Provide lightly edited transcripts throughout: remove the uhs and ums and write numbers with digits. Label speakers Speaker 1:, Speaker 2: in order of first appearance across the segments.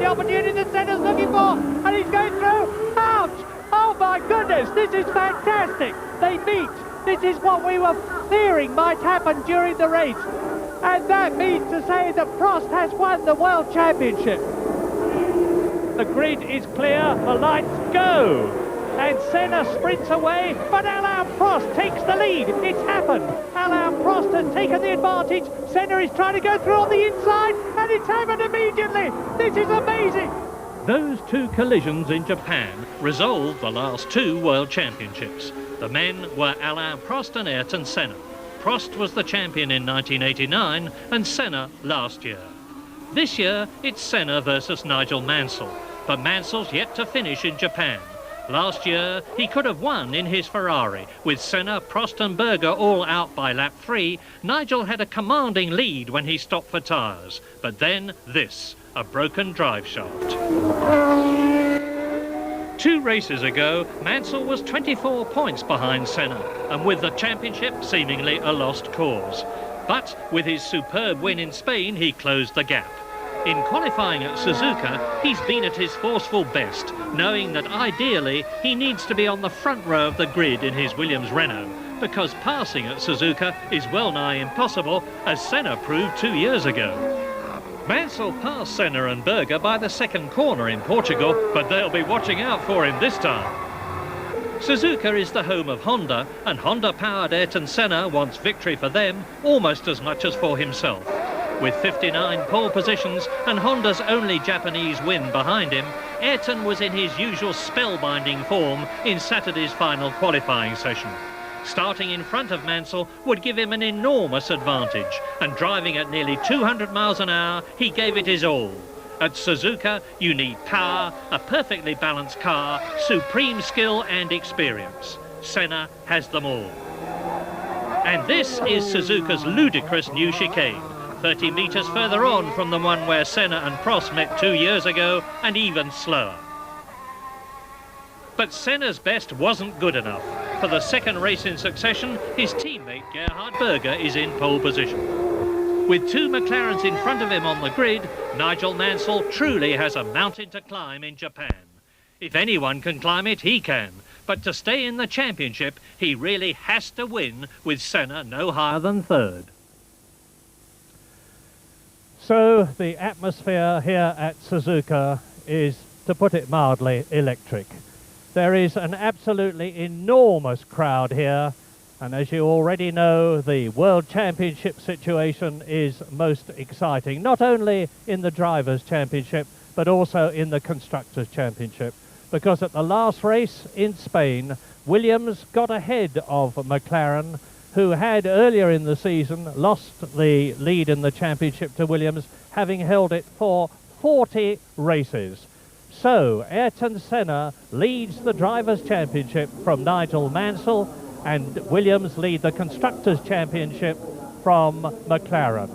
Speaker 1: the opportunity that Senna's looking for, and he's going through. Ouch! Oh my goodness, this is fantastic. They meet. This is what we were fearing might happen during the race. And that means to say that Prost has won the World Championship. The grid is clear, the lights go. And Senna sprints away, but Alain Prost takes the lead. It's happened. Alain Prost has taken the advantage. Senna is trying to go through on the inside, and it's happened immediately. This is amazing.
Speaker 2: Those two collisions in Japan resolved the last two World Championships. The men were Alain Prost and Ayrton Senna. Prost was the champion in 1989 and Senna last year. This year it's Senna versus Nigel Mansell, but Mansell's yet to finish in Japan. Last year he could have won in his Ferrari. With Senna, Prost and Berger all out by lap 3, Nigel had a commanding lead when he stopped for tyres. But then this, a broken drive shaft. 2 races ago, Mansell was 24 points behind Senna, and with the championship seemingly a lost cause. But with his superb win in Spain, he closed the gap. In qualifying at Suzuka, he's been at his forceful best, knowing that ideally he needs to be on the front row of the grid in his Williams Renault, because passing at Suzuka is well nigh impossible, as Senna proved 2 years ago. Mansell passed Senna and Berger by the second corner in Portugal, but they'll be watching out for him this time. Suzuka is the home of Honda, and Honda-powered Ayrton Senna wants victory for them almost as much as for himself. With 59 pole positions and Honda's only Japanese win behind him, Ayrton was in his usual spellbinding form in Saturday's final qualifying session. Starting in front of Mansell would give him an enormous advantage, and driving at nearly 200 miles an hour, he gave it his all. At Suzuka, you need power, a perfectly balanced car, supreme skill and experience. Senna has them all. And this is Suzuka's ludicrous new chicane, 30 metres further on from the one where Senna and Prost met 2 years ago, and even slower. But Senna's best wasn't good enough. For the second race in succession, his teammate Gerhard Berger is in pole position. With 2 McLarens in front of him on the grid, Nigel Mansell truly has a mountain to climb in Japan. If anyone can climb it, he can. But to stay in the championship, he really has to win, with Senna no higher than 3rd.
Speaker 1: So the atmosphere here at Suzuka is, to put it mildly, electric. There is an absolutely enormous crowd here, and as you already know, the World Championship situation is most exciting, not only in the Drivers' Championship, but also in the Constructors' Championship, because at the last race in Spain, Williams got ahead of McLaren, who had earlier in the season lost the lead in the championship to Williams, having held it for 40 races. So Ayrton Senna leads the Drivers' Championship from Nigel Mansell, and Williams lead the Constructors' Championship from McLaren.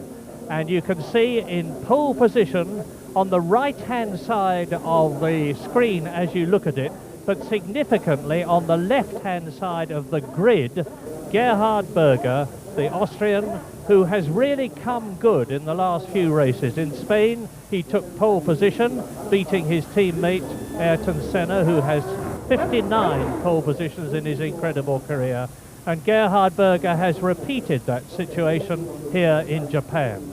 Speaker 1: And you can see in pole position on the right-hand side of the screen as you look at it, but significantly on the left-hand side of the grid, Gerhard Berger, the Austrian, who has really come good in the last few races. In Spain, he took pole position, beating his teammate Ayrton Senna, who has 59 pole positions in his incredible career. And Gerhard Berger has repeated that situation here in Japan.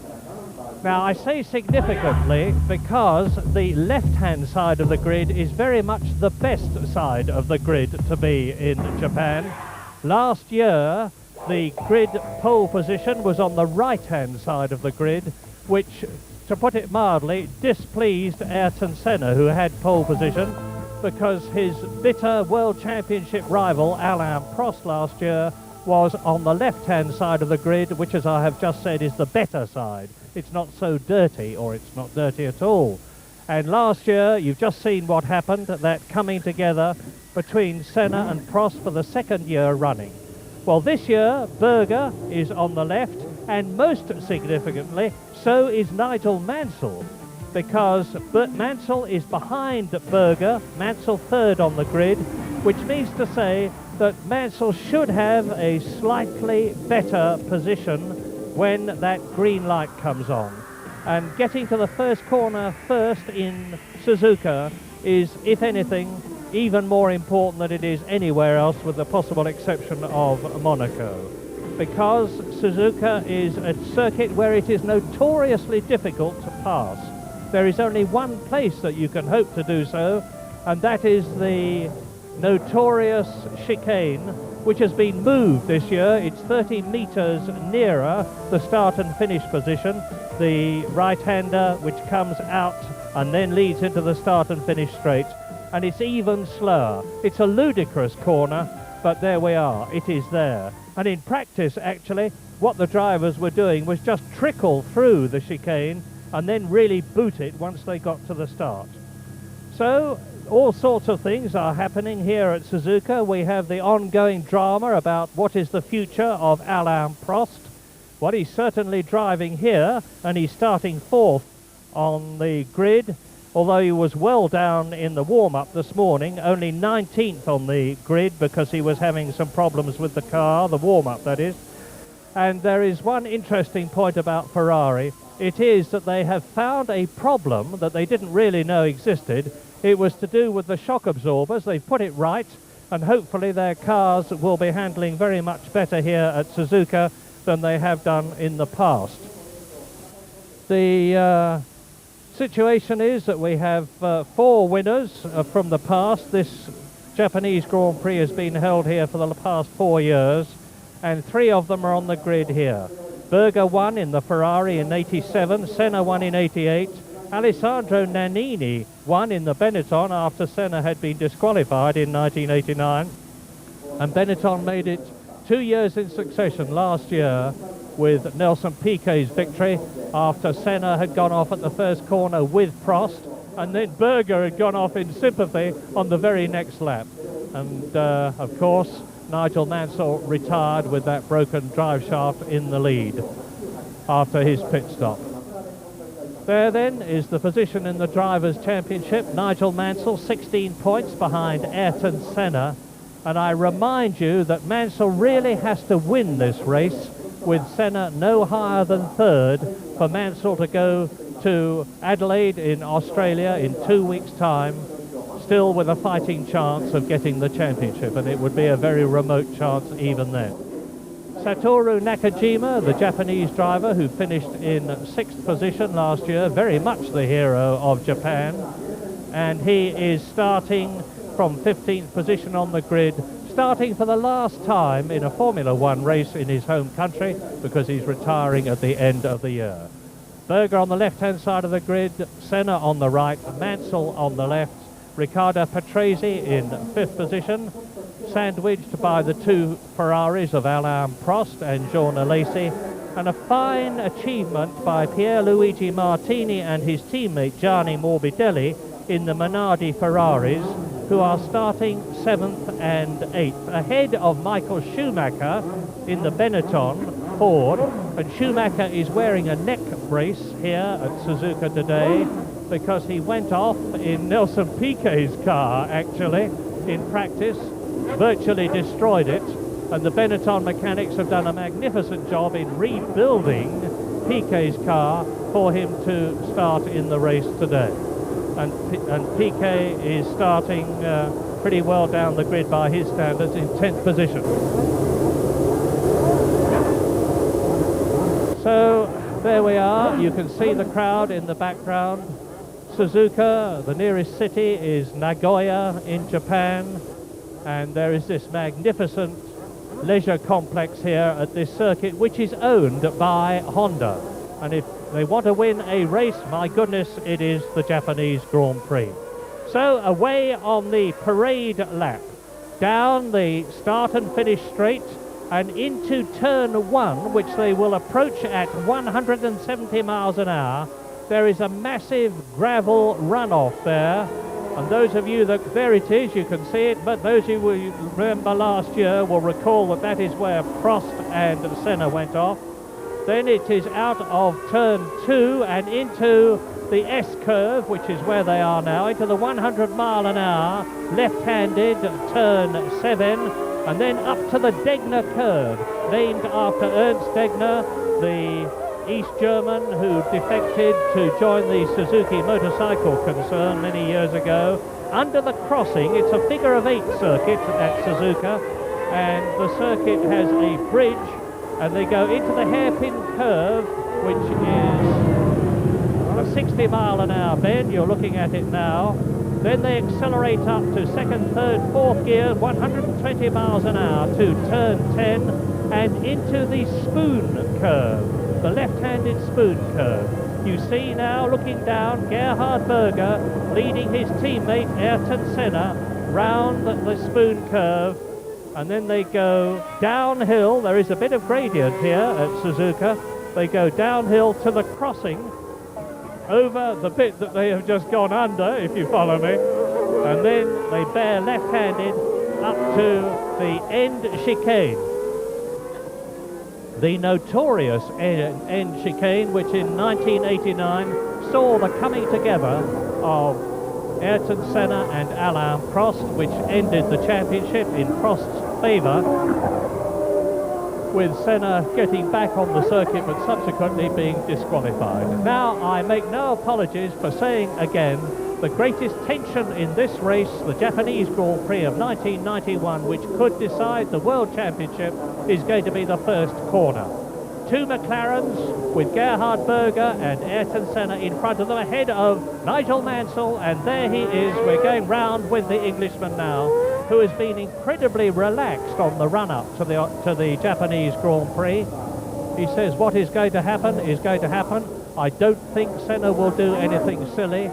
Speaker 1: Now, I say significantly because the left-hand side of the grid is very much the best side of the grid to be in Japan. Last year, the grid pole position was on the right-hand side of the grid, which, to put it mildly, displeased Ayrton Senna, who had pole position, because his bitter World Championship rival, Alain Prost, last year was on the left-hand side of the grid, which, as I have just said, is the better side. It's not so dirty, or it's not dirty at all. And last year, you've just seen what happened, that coming together between Senna and Prost for the second year running. Well, this year, Berger is on the left, and most significantly, so is Nigel Mansell, because Mansell is behind Berger, Mansell 3rd on the grid, which means to say that Mansell should have a slightly better position when that green light comes on. And getting to the first corner first in Suzuka is, if anything, even more important than it is anywhere else, with the possible exception of Monaco. Because Suzuka is a circuit where it is notoriously difficult to pass. There is only one place that you can hope to do so, and that is the notorious chicane, which has been moved this year. It's 30 meters nearer the start and finish position, the right-hander which comes out and then leads into the start and finish straight, and it's even slower. It's a ludicrous corner, but there we are, it is there. And in practice, actually, what the drivers were doing was just trickle through the chicane and then really boot it once they got to the start. So all sorts of things are happening here at Suzuka. We have the ongoing drama about what is the future of Alain Prost. Well, he's certainly driving here, and he's starting fourth on the grid, although he was well down in the warm-up this morning, only 19th on the grid because he was having some problems with the car, the warm-up that is. And there is one interesting point about Ferrari. It is that they have found a problem that they didn't really know existed. It was to do with the shock absorbers. They've put it right, and hopefully their cars will be handling very much better here at Suzuka than they have done in the past. The situation is that we have 4 winners from the past. This Japanese Grand Prix has been held here for the past 4 years, and 3 of them are on the grid here. Berger won in the Ferrari in '87, Senna won in '88, Alessandro Nannini won in the Benetton after Senna had been disqualified in 1989, and Benetton made it 2 years in succession last year with Nelson Piquet's victory after Senna had gone off at the first corner with Prost, and then Berger had gone off in sympathy on the very next lap. And of course, Nigel Mansell retired with that broken drive shaft in the lead after his pit stop. There then is the position in the Drivers' Championship. Nigel Mansell 16 points behind Ayrton Senna, and I remind you that Mansell really has to win this race, with Senna no higher than third, for Mansell to go to Adelaide in Australia in 2 weeks' time, still with a fighting chance of getting the championship, and it would be a very remote chance even then. Satoru Nakajima, the Japanese driver who finished in 6th position last year, very much the hero of Japan, and he is starting from 15th position on the grid, starting for the last time in a Formula One race in his home country because he's retiring at the end of the year. Berger on the left-hand side of the grid, Senna on the right, Mansell on the left, Riccardo Patrese in 5th position, sandwiched by the 2 Ferraris of Alain Prost and Jean Alesi, and a fine achievement by Pierluigi Martini and his teammate Gianni Morbidelli in the Minardi Ferraris, who are starting 7th and 8th, ahead of Michael Schumacher in the Benetton Ford. And Schumacher is wearing a neck brace here at Suzuka today because he went off in Nelson Piquet's car, actually, in practice, virtually destroyed it, and the Benetton mechanics have done a magnificent job in rebuilding Piquet's car for him to start in the race today. And Piquet is starting pretty well down the grid by his standards in 10th position. So there we are, you can see the crowd in the background. Suzuka, the nearest city, is Nagoya in Japan, and there is this magnificent leisure complex here at this circuit, which is owned by Honda. And if they want to win a race, my goodness, it is the Japanese Grand Prix. So away on the parade lap, down the start and finish straight, and into turn 1, which they will approach at 170 miles an hour. There is a massive gravel runoff there, and those of you that, there it is, you can see it, but those who remember last year will recall that that is where Prost and Senna went off. Then it is out of turn 2 and into the S-curve, which is where they are now, into the 100 mile an hour left-handed turn 7, and then up to the Degner curve, named after Ernst Degner, the East German who defected to join the Suzuki motorcycle concern many years ago. Under the crossing, it's a figure-of-8 circuit at Suzuka, and the circuit has a bridge, and they go into the hairpin curve, which is a 60-mile-an-hour bend. You're looking at it now. Then they accelerate up to second, third, fourth gear, 120 miles an hour to turn 10 and into the spoon curve, the left-handed spoon curve. You see now, looking down, Gerhard Berger leading his teammate Ayrton Senna round the spoon curve, and then they go downhill. There is a bit of gradient here at Suzuka. They go downhill to the crossing, over the bit that they have just gone under, if you follow me, and then they bear left-handed up to the end chicane. The notorious end chicane, which in 1989 saw the coming together of Ayrton Senna and Alain Prost, which ended the championship in Prost's favour, with Senna getting back on the circuit but subsequently being disqualified. Now, I make no apologies for saying again, the greatest tension in this race, the Japanese Grand Prix of 1991, which could decide the World Championship, is going to be the first corner. Two McLarens with Gerhard Berger and Ayrton Senna in front of them, ahead of Nigel Mansell, and there he is. We're going round with the Englishman now, who has been incredibly relaxed on the run-up to the Japanese Grand Prix. He says what is going to happen is going to happen. I don't think Senna will do anything silly.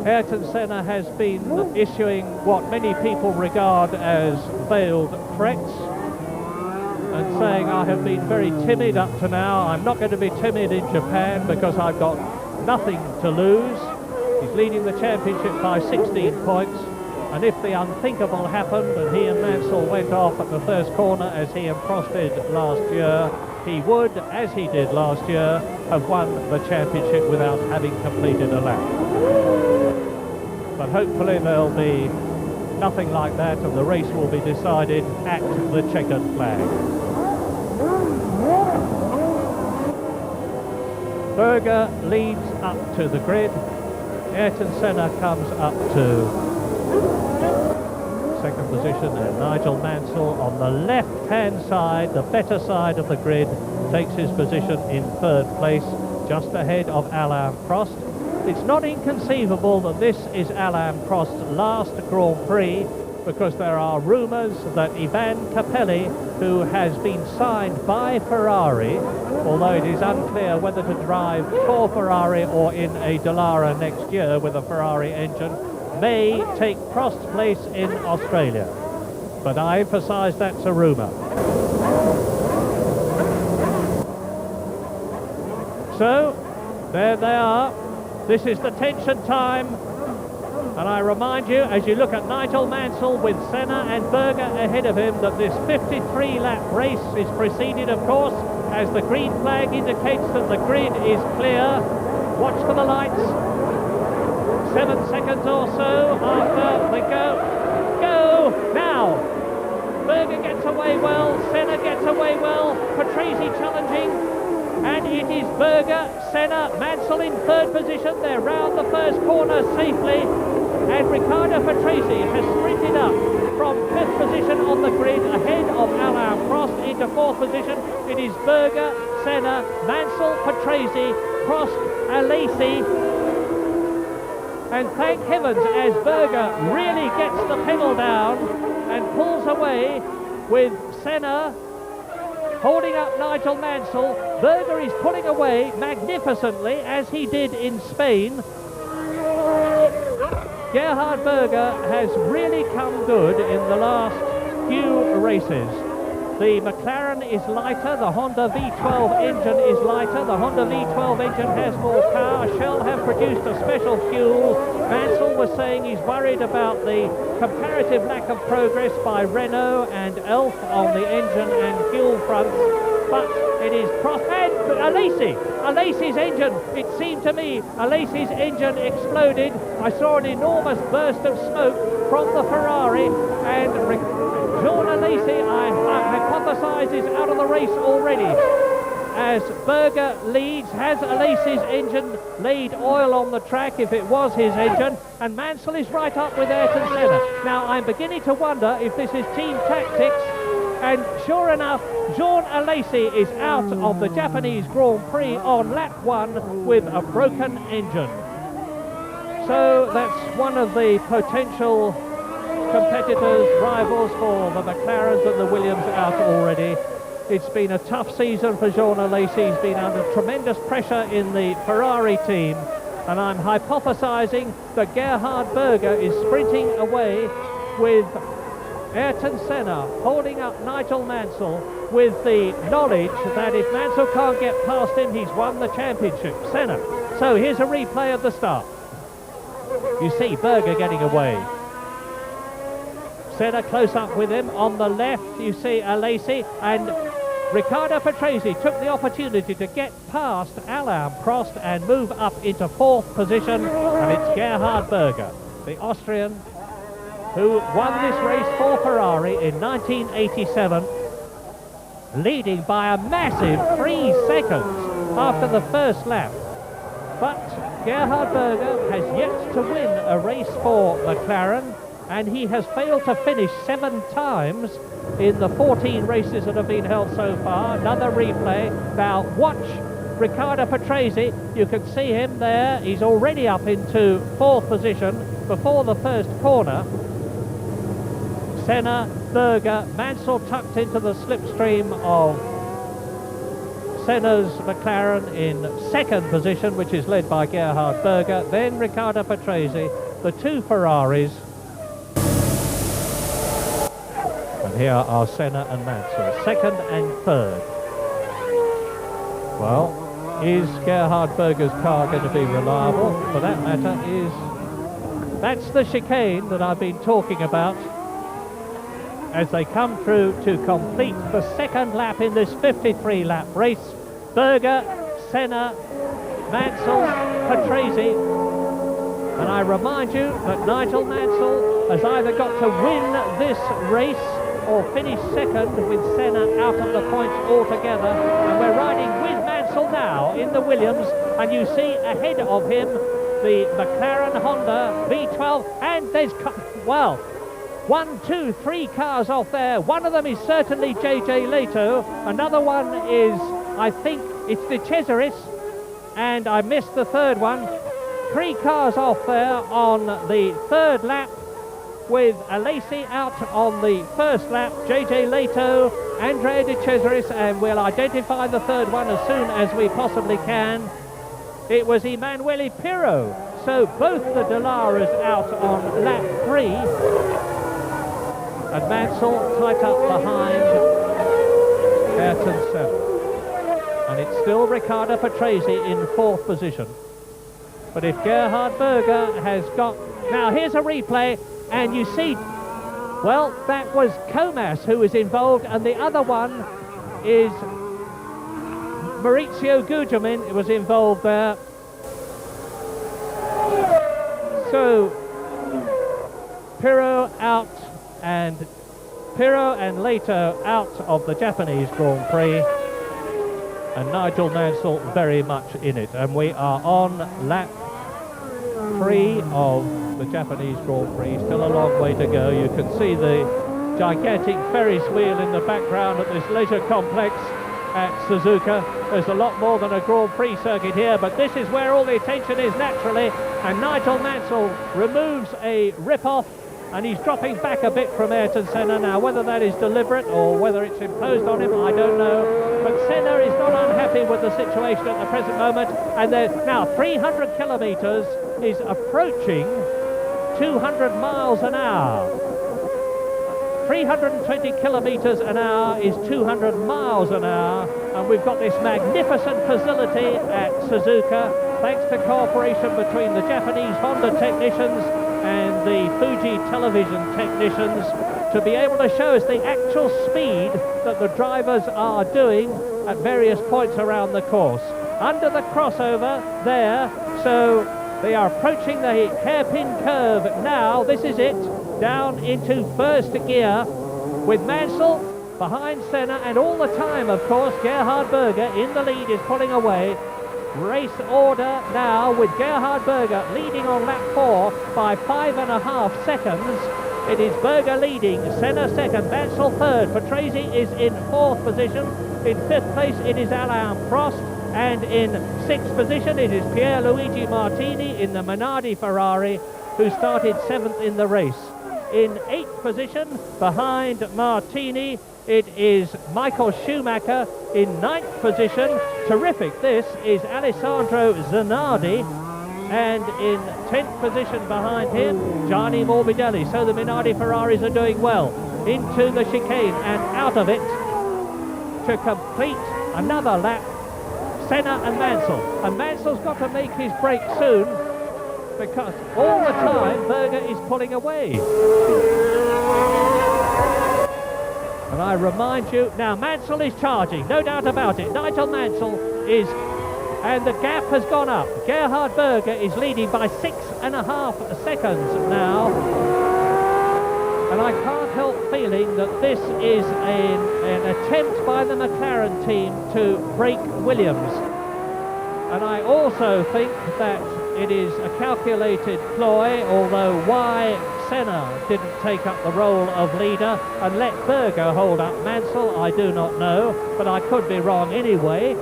Speaker 1: Ayrton Senna has been issuing what many people regard as veiled threats and saying, I have been very timid up to now. I'm not going to be timid in Japan because I've got nothing to lose. He's leading the championship by 16 points. And if the unthinkable happened and he and Mansell went off at the first corner as he and Prost did last year, he would, as he did last year, have won the championship without having completed a lap. But hopefully there'll be nothing like that, and the race will be decided at the checkered flag. Berger leads up to the grid. Ayrton Senna comes up to second position, and Nigel Mansell on the left-hand side, the better side of the grid, takes his position in third place, just ahead of Alain Prost. It's not inconceivable that this is Alain Prost's last Grand Prix, because there are rumours that Ivan Capelli, who has been signed by Ferrari, although it is unclear whether to drive for Ferrari or in a Dallara next year with a Ferrari engine, may take Prost's place in Australia. But I emphasise that's a rumour. So, there they are. This is the tension time. And I remind you, as you look at Nigel Mansell with Senna and Berger ahead of him, that this 53-lap race is preceded, of course, as the green flag indicates that the grid is clear. Watch for the lights. 7 seconds or so after they go now. Berger gets away well, Senna gets away well, Patrese challenging, and it is Berger, Senna, Mansell in third position. They're round the first corner safely, and Riccardo Patrese has sprinted up from fifth position on the grid ahead of Alain Prost into fourth position. It is Berger, Senna, Mansell, Patrese, Prost, Alesi. And thank heavens, as Berger really gets the pedal down and pulls away with Senna holding up Nigel Mansell, Berger is pulling away magnificently, as he did in Spain. Gerhard Berger has really come good in the last few races. The McLaren is lighter, the Honda V12 engine is lighter, the Honda V12 engine has more power. Shell have produced a special fuel. Mansell was saying he's worried about the comparative lack of progress by Renault and Elf on the engine and fuel fronts, but it is Prost and Alesi's engine. It seemed to me Alesi's engine exploded. I saw an enormous burst of smoke from the Ferrari, and Jean Alesi, I hypothesise, is out of the race already. as Berger leads. Has Alesi's engine laid oil on the track if it was his engine? And Mansell is right up with Ayrton Senna. Now I'm beginning to wonder if this is team tactics, and sure enough, Jean Alesi is out of the Japanese Grand Prix on lap 1 with a broken engine. So that's one of the potential competitors, rivals for the McLarens and the Williams out already. It's been a tough season for Jean Alesi. He's been under tremendous pressure in the Ferrari team, and I'm hypothesizing that Gerhard Berger is sprinting away with Ayrton Senna, holding up Nigel Mansell with the knowledge that if Mansell can't get past him, he's won the championship. Senna. So here's a replay of the start. You see Berger getting away. Senna close up with him. On the left you see Alesi, and Riccardo Patrese took the opportunity to get past Alain Prost and move up into 4th position, and it's Gerhard Berger, the Austrian, who won this race for Ferrari in 1987, leading by a massive 3 seconds after the first lap. But Gerhard Berger has yet to win a race for McLaren, and he has failed to finish 7 times in the 14 races that have been held so far. Another replay. Now watch Riccardo Patrese. You can see him there. He's already up into 4th position before the first corner. Senna, Berger, Mansell tucked into the slipstream of Senna's McLaren in 2nd position, which is led by Gerhard Berger. Then Riccardo Patrese, the 2 Ferraris. And here are Senna and Mansell, 2nd and 3rd. Well, is Gerhard Berger's car going to be reliable? For that matter, that's the chicane that I've been talking about as they come through to complete the 2nd lap in this 53-lap race. Berger, Senna, Mansell, Patrese. And I remind you that Nigel Mansell has either got to win this race or finish 2nd with Senna out of the points altogether. And we're riding with Mansell now in the Williams, and you see ahead of him the McLaren Honda V12, and there's, well, 1, 2, 3 cars off there. One of them is certainly JJ Leto. Another one is, I think, it's De Cesaris, and I missed the 3rd one. 3 cars off there on the 3rd lap, with Alesi out on the 1st lap, JJ Leto, Andrea De Cesaris, and we'll identify the 3rd one as soon as we possibly can. It was Emanuele Pirro. So both the Dallaras out on lap 3. And Mansell tight up behind Ayrton Senna. And it's still Riccardo Patrese in 4th position. But if Gerhard Berger has got... Now here's a replay, and you see, well, that was Comas who was involved, and the other one is Maurizio Gugelmin was involved there. So Pirro out, and Pirro and Leto out of the Japanese Grand Prix, and Nigel Mansell very much in it. And we are on lap 3 of the Japanese Grand Prix. Still a long way to go. You can see the gigantic Ferris wheel in the background at this leisure complex at Suzuka. There's a lot more than a Grand Prix circuit here, but this is where all the attention is naturally, and Nigel Mansell removes a rip-off, and he's dropping back a bit from Ayrton Senna. Now, whether that is deliberate or whether it's imposed on him, I don't know. But Senna is not unhappy with the situation at the present moment. And now 300 kilometres is approaching 200 miles an hour. 320 kilometres an hour is 200 miles an hour. And we've got this magnificent facility at Suzuka, thanks to cooperation between the Japanese Honda technicians and the Fuji television technicians, to be able to show us the actual speed that the drivers are doing at various points around the course. Under the crossover there, so they are approaching the hairpin curve now. This is it, down into 1st gear, with Mansell behind Senna, and all the time, of course, Gerhard Berger in the lead is pulling away. Race order now with Gerhard Berger leading on lap 4 by 5.5 seconds. It is Berger leading, Senna second, Mansell third. Patrese is in 4th position. In 5th place it is Alain Prost, and in 6th position it is Pierluigi Martini in the Minardi Ferrari, who started 7th in the race. In 8th position behind Martini it is Michael Schumacher. In 9th position, terrific this, is Alessandro Zanardi, and in 10th position behind him, Gianni Morbidelli. So the Minardi Ferraris are doing well. Into the chicane and out of it to complete another lap, Senna and Mansell. And Mansell's got to make his break soon, because all the time Berger is pulling away. And I remind you, now Mansell is charging, no doubt about it. Nigel Mansell is, and the gap has gone up. Gerhard Berger is leading by 6.5 seconds now. And I can't help feeling that this is an attempt by the McLaren team to break Williams. And I also think that it is a calculated ploy, although why Senna didn't take up the role of leader and let Berger hold up Mansell, I do not know, but I could be wrong anyway.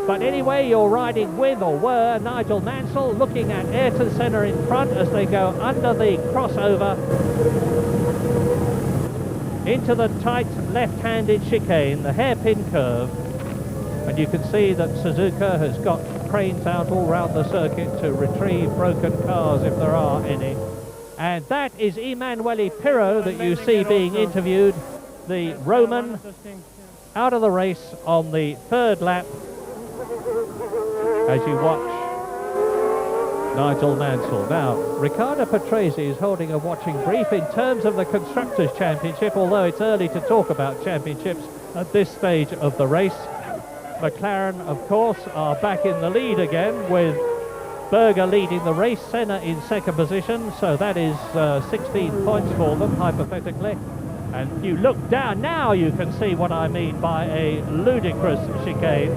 Speaker 1: But anyway, you're riding with, or were, Nigel Mansell, looking at Ayrton Senna in front as they go under the crossover into the tight left-handed chicane, the hairpin curve. And you can see that Suzuka has got cranes out all round the circuit to retrieve broken cars if there are any. And that is Emanuele Pirro that you see being interviewed, the Roman, out of the race on the 3rd lap as you watch Nigel Mansell. Now, Riccardo Patrese is holding a watching brief in terms of the Constructors' Championship, although it's early to talk about championships at this stage of the race. McLaren, of course, are back in the lead again, with Berger leading the race, Senna in 2nd position, so that is 16 points for them, hypothetically. And you look down, now you can see what I mean by a ludicrous chicane.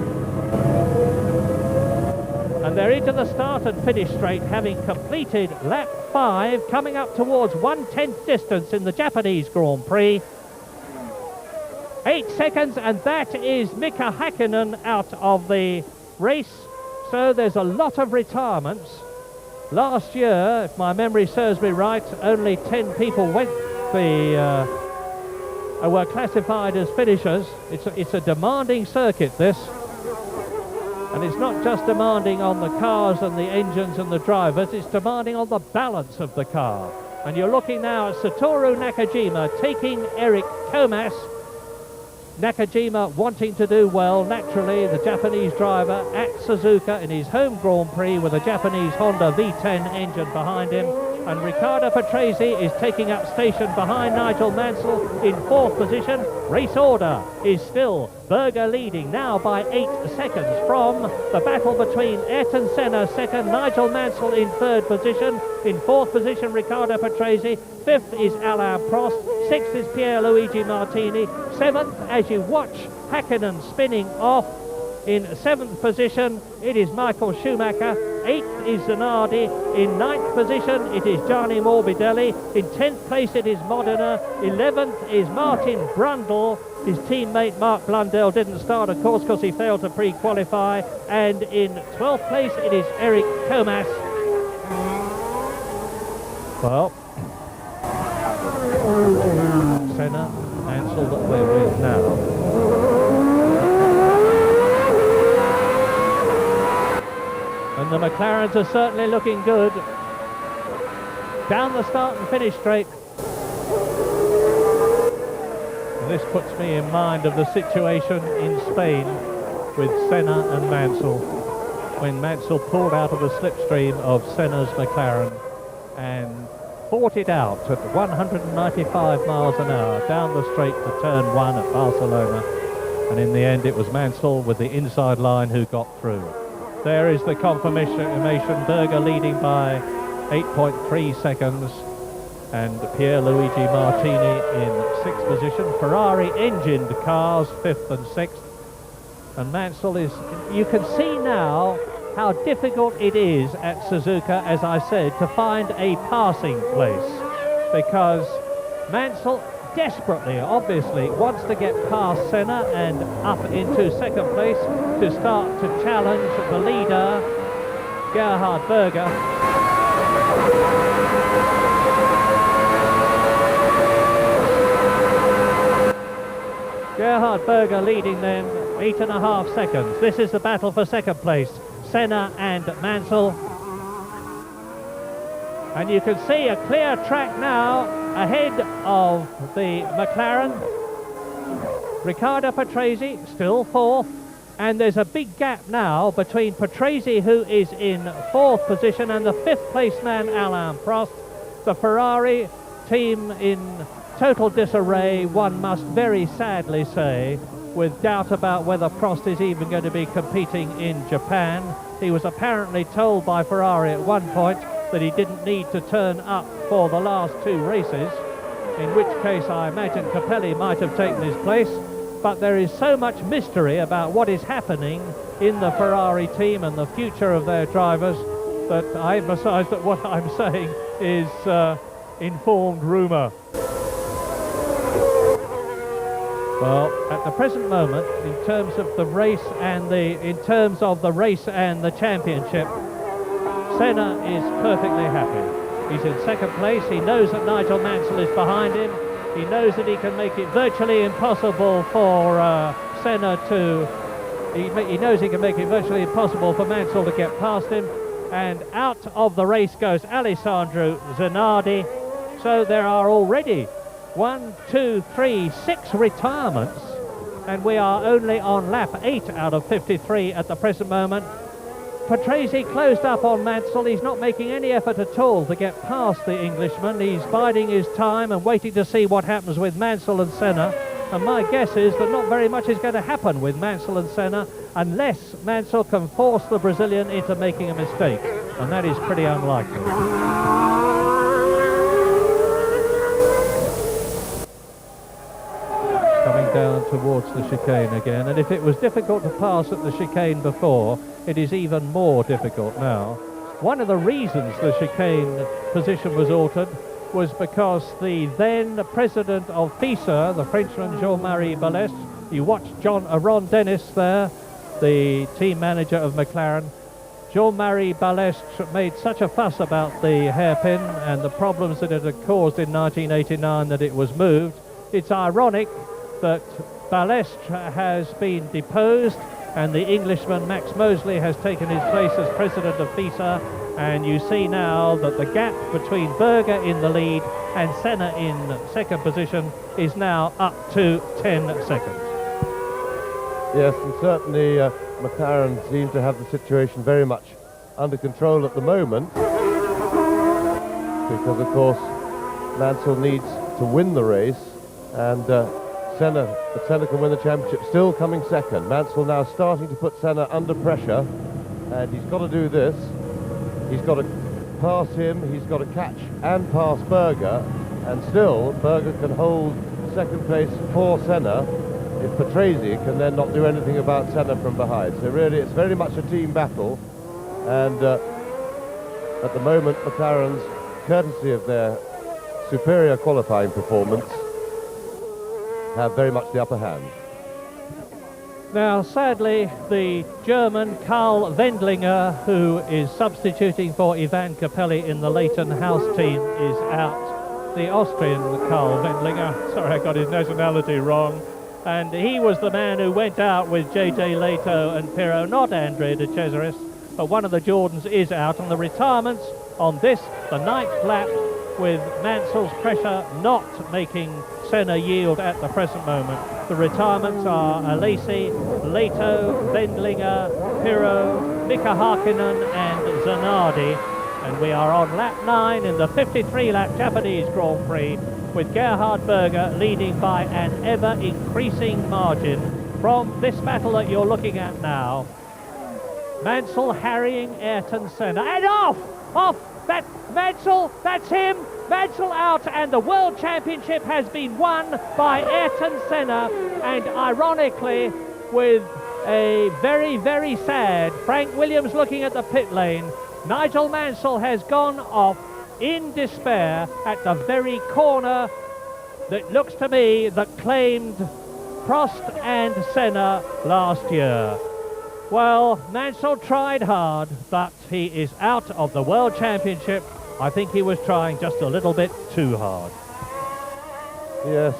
Speaker 1: And they're into the start and finish straight, having completed lap 5, coming up towards 1/10 distance in the Japanese Grand Prix. 8 seconds, and that is Mika Häkkinen out of the race. So there's a lot of retirements. Last year, if my memory serves me right, only 10 people were classified as finishers. It's a demanding circuit, this. And it's not just demanding on the cars and the engines and the drivers, it's demanding on the balance of the car. And you're looking now at Satoru Nakajima taking Eric Komas. Nakajima wanting to do well, naturally, the Japanese driver at Suzuka in his home Grand Prix with a Japanese Honda V10 engine behind him. And Riccardo Patrese is taking up station behind Nigel Mansell in 4th position. Race order is still Berger leading now by 8 seconds from the battle between Ayrton Senna 2nd, Nigel Mansell in 3rd position. In 4th position, Riccardo Patrese. 5th is Alain Prost. 6th is Pierluigi Martini. 7th, as you watch Häkkinen spinning off, in 7th position, it is Michael Schumacher. 8th is Zanardi. In 9th position, it is Gianni Morbidelli. In 10th place, it is Modena. 11th is Martin Brundle. His teammate Mark Blundell didn't start, of course, because he failed to pre-qualify. And in 12th place, it is Eric Komas. Well, Senna, Mansell that we're with now. And the McLarens are certainly looking good. Down the start and finish straight. And this puts me in mind of the situation in Spain with Senna and Mansell, when Mansell pulled out of the slipstream of Senna's McLaren and fought it out at 195 miles an hour down the straight to turn 1 at Barcelona. And in the end it was Mansell with the inside line who got through. There is the confirmation, Berger leading by 8.3 seconds. and Pierluigi Martini in 6th position. Ferrari engined cars 5th and 6th. And Mansell is, you can see now how difficult it is at Suzuka, as I said, to find a passing place, because Mansell desperately, obviously, wants to get past Senna and up into 2nd place to start to challenge the leader, Gerhard Berger. Gerhard Berger leading them 8.5 seconds. This is the battle for 2nd place, Senna and Mansell. And you can see a clear track now ahead of the McLaren. Riccardo Patrese still 4th, and there's a big gap now between Patrese, who is in 4th position, and the 5th place man Alain Prost. The Ferrari team in total disarray, one must very sadly say, with doubt about whether Prost is even going to be competing in Japan. He was apparently told by Ferrari at one point that he didn't need to turn up for the last 2 races, in which case I imagine Capelli might have taken his place. But there is so much mystery about what is happening in the Ferrari team and the future of their drivers that I emphasize that what I'm saying is informed rumour. Well, at the present moment, in terms of the race and the championship, Senna is perfectly happy. He's in 2nd place. He knows that Nigel Mansell is behind him. He knows that he can make it virtually impossible for Senna to... He knows he can make it virtually impossible for Mansell to get past him. And out of the race goes Alessandro Zanardi. So there are already 1, 2, 3, 6 retirements. And we are only on lap 8 out of 53 at the present moment. Patrese closed up on Mansell. He's not making any effort at all to get past the Englishman. He's biding his time and waiting to see what happens with Mansell and Senna. And my guess is that not very much is going to happen with Mansell and Senna unless Mansell can force the Brazilian into making a mistake. And that is pretty unlikely. Coming down towards the chicane again. And if it was difficult to pass at the chicane before, it is even more difficult now. One of the reasons the chicane position was altered was because the then president of FISA, the Frenchman Jean-Marie Balestre, you watched Ron Dennis there, the team manager of McLaren. Jean-Marie Balestre made such a fuss about the hairpin and the problems that it had caused in 1989 that it was moved. It's ironic that Balestre has been deposed and the Englishman Max Mosley has taken his place as president of FISA, and you see now that the gap between Berger in the lead and Senna in 2nd position is now up to 10 seconds.
Speaker 3: Yes, and certainly McLaren seems to have the situation very much under control at the moment, because of course Mansell needs to win the race, and Senna can win the championship, still coming 2nd. Mansell now starting to put Senna under pressure, and he's got to do this. He's got to pass him, he's got to catch and pass Berger, and still Berger can hold 2nd place for Senna if Patrese can then not do anything about Senna from behind. So really it's very much a team battle, and at the moment McLaren's, courtesy of their superior qualifying performance, have very much the upper hand.
Speaker 1: Now, sadly, the German Karl Wendlinger, who is substituting for Ivan Capelli in the Leighton House team, is out. The Austrian Karl Wendlinger, sorry I got his nationality wrong, and he was the man who went out with J.J. Leto and Pirro, not Andrea de Cesaris, but one of the Jordans is out, and the retirements on this, the 9th lap, with Mansell's pressure not making Senna yield at the present moment. The retirements are Alesi, Leto, Wendlinger, Pirro, Mika Hakkinen and Zanardi. And we are on lap 9 in the 53-lap Japanese Grand Prix, with Gerhard Berger leading by an ever-increasing margin from this battle that you're looking at now. Mansell harrying Ayrton Senna, and off! That Mansell, that's him. Mansell out, and the World Championship has been won by Ayrton Senna, and ironically, with a very, very sad Frank Williams looking at the pit lane, Nigel Mansell has gone off in despair at the very corner that looks to me that claimed Prost and Senna last year. Well, Mansell tried hard, but he is out of the World Championship. I think he was trying just a little bit too hard.
Speaker 3: Yes,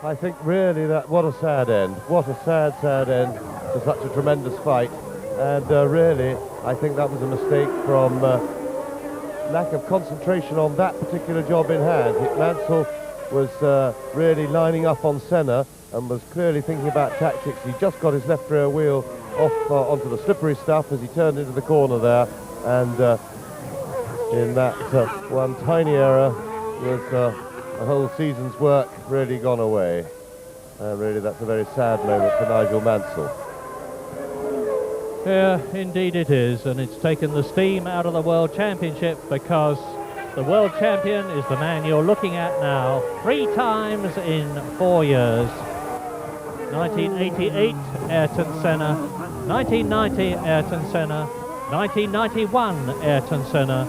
Speaker 3: I think really that, what a sad end. What a sad, sad end to such a tremendous fight. And really, I think that was a mistake from lack of concentration on that particular job in hand. Mansell was really lining up on Senna and was clearly thinking about tactics. He just got his left rear wheel off onto the slippery stuff as he turned into the corner there, and in that one tiny error was a whole season's work really gone away. And really that's a very sad moment for Nigel Mansell.
Speaker 1: Yeah, indeed it is, and it's taken the steam out of the World Championship, because the world champion is the man you're looking at now, 3 times in 4 years. 1988, Ayrton Senna. 1990, Ayrton Senna. 1991, Ayrton Senna.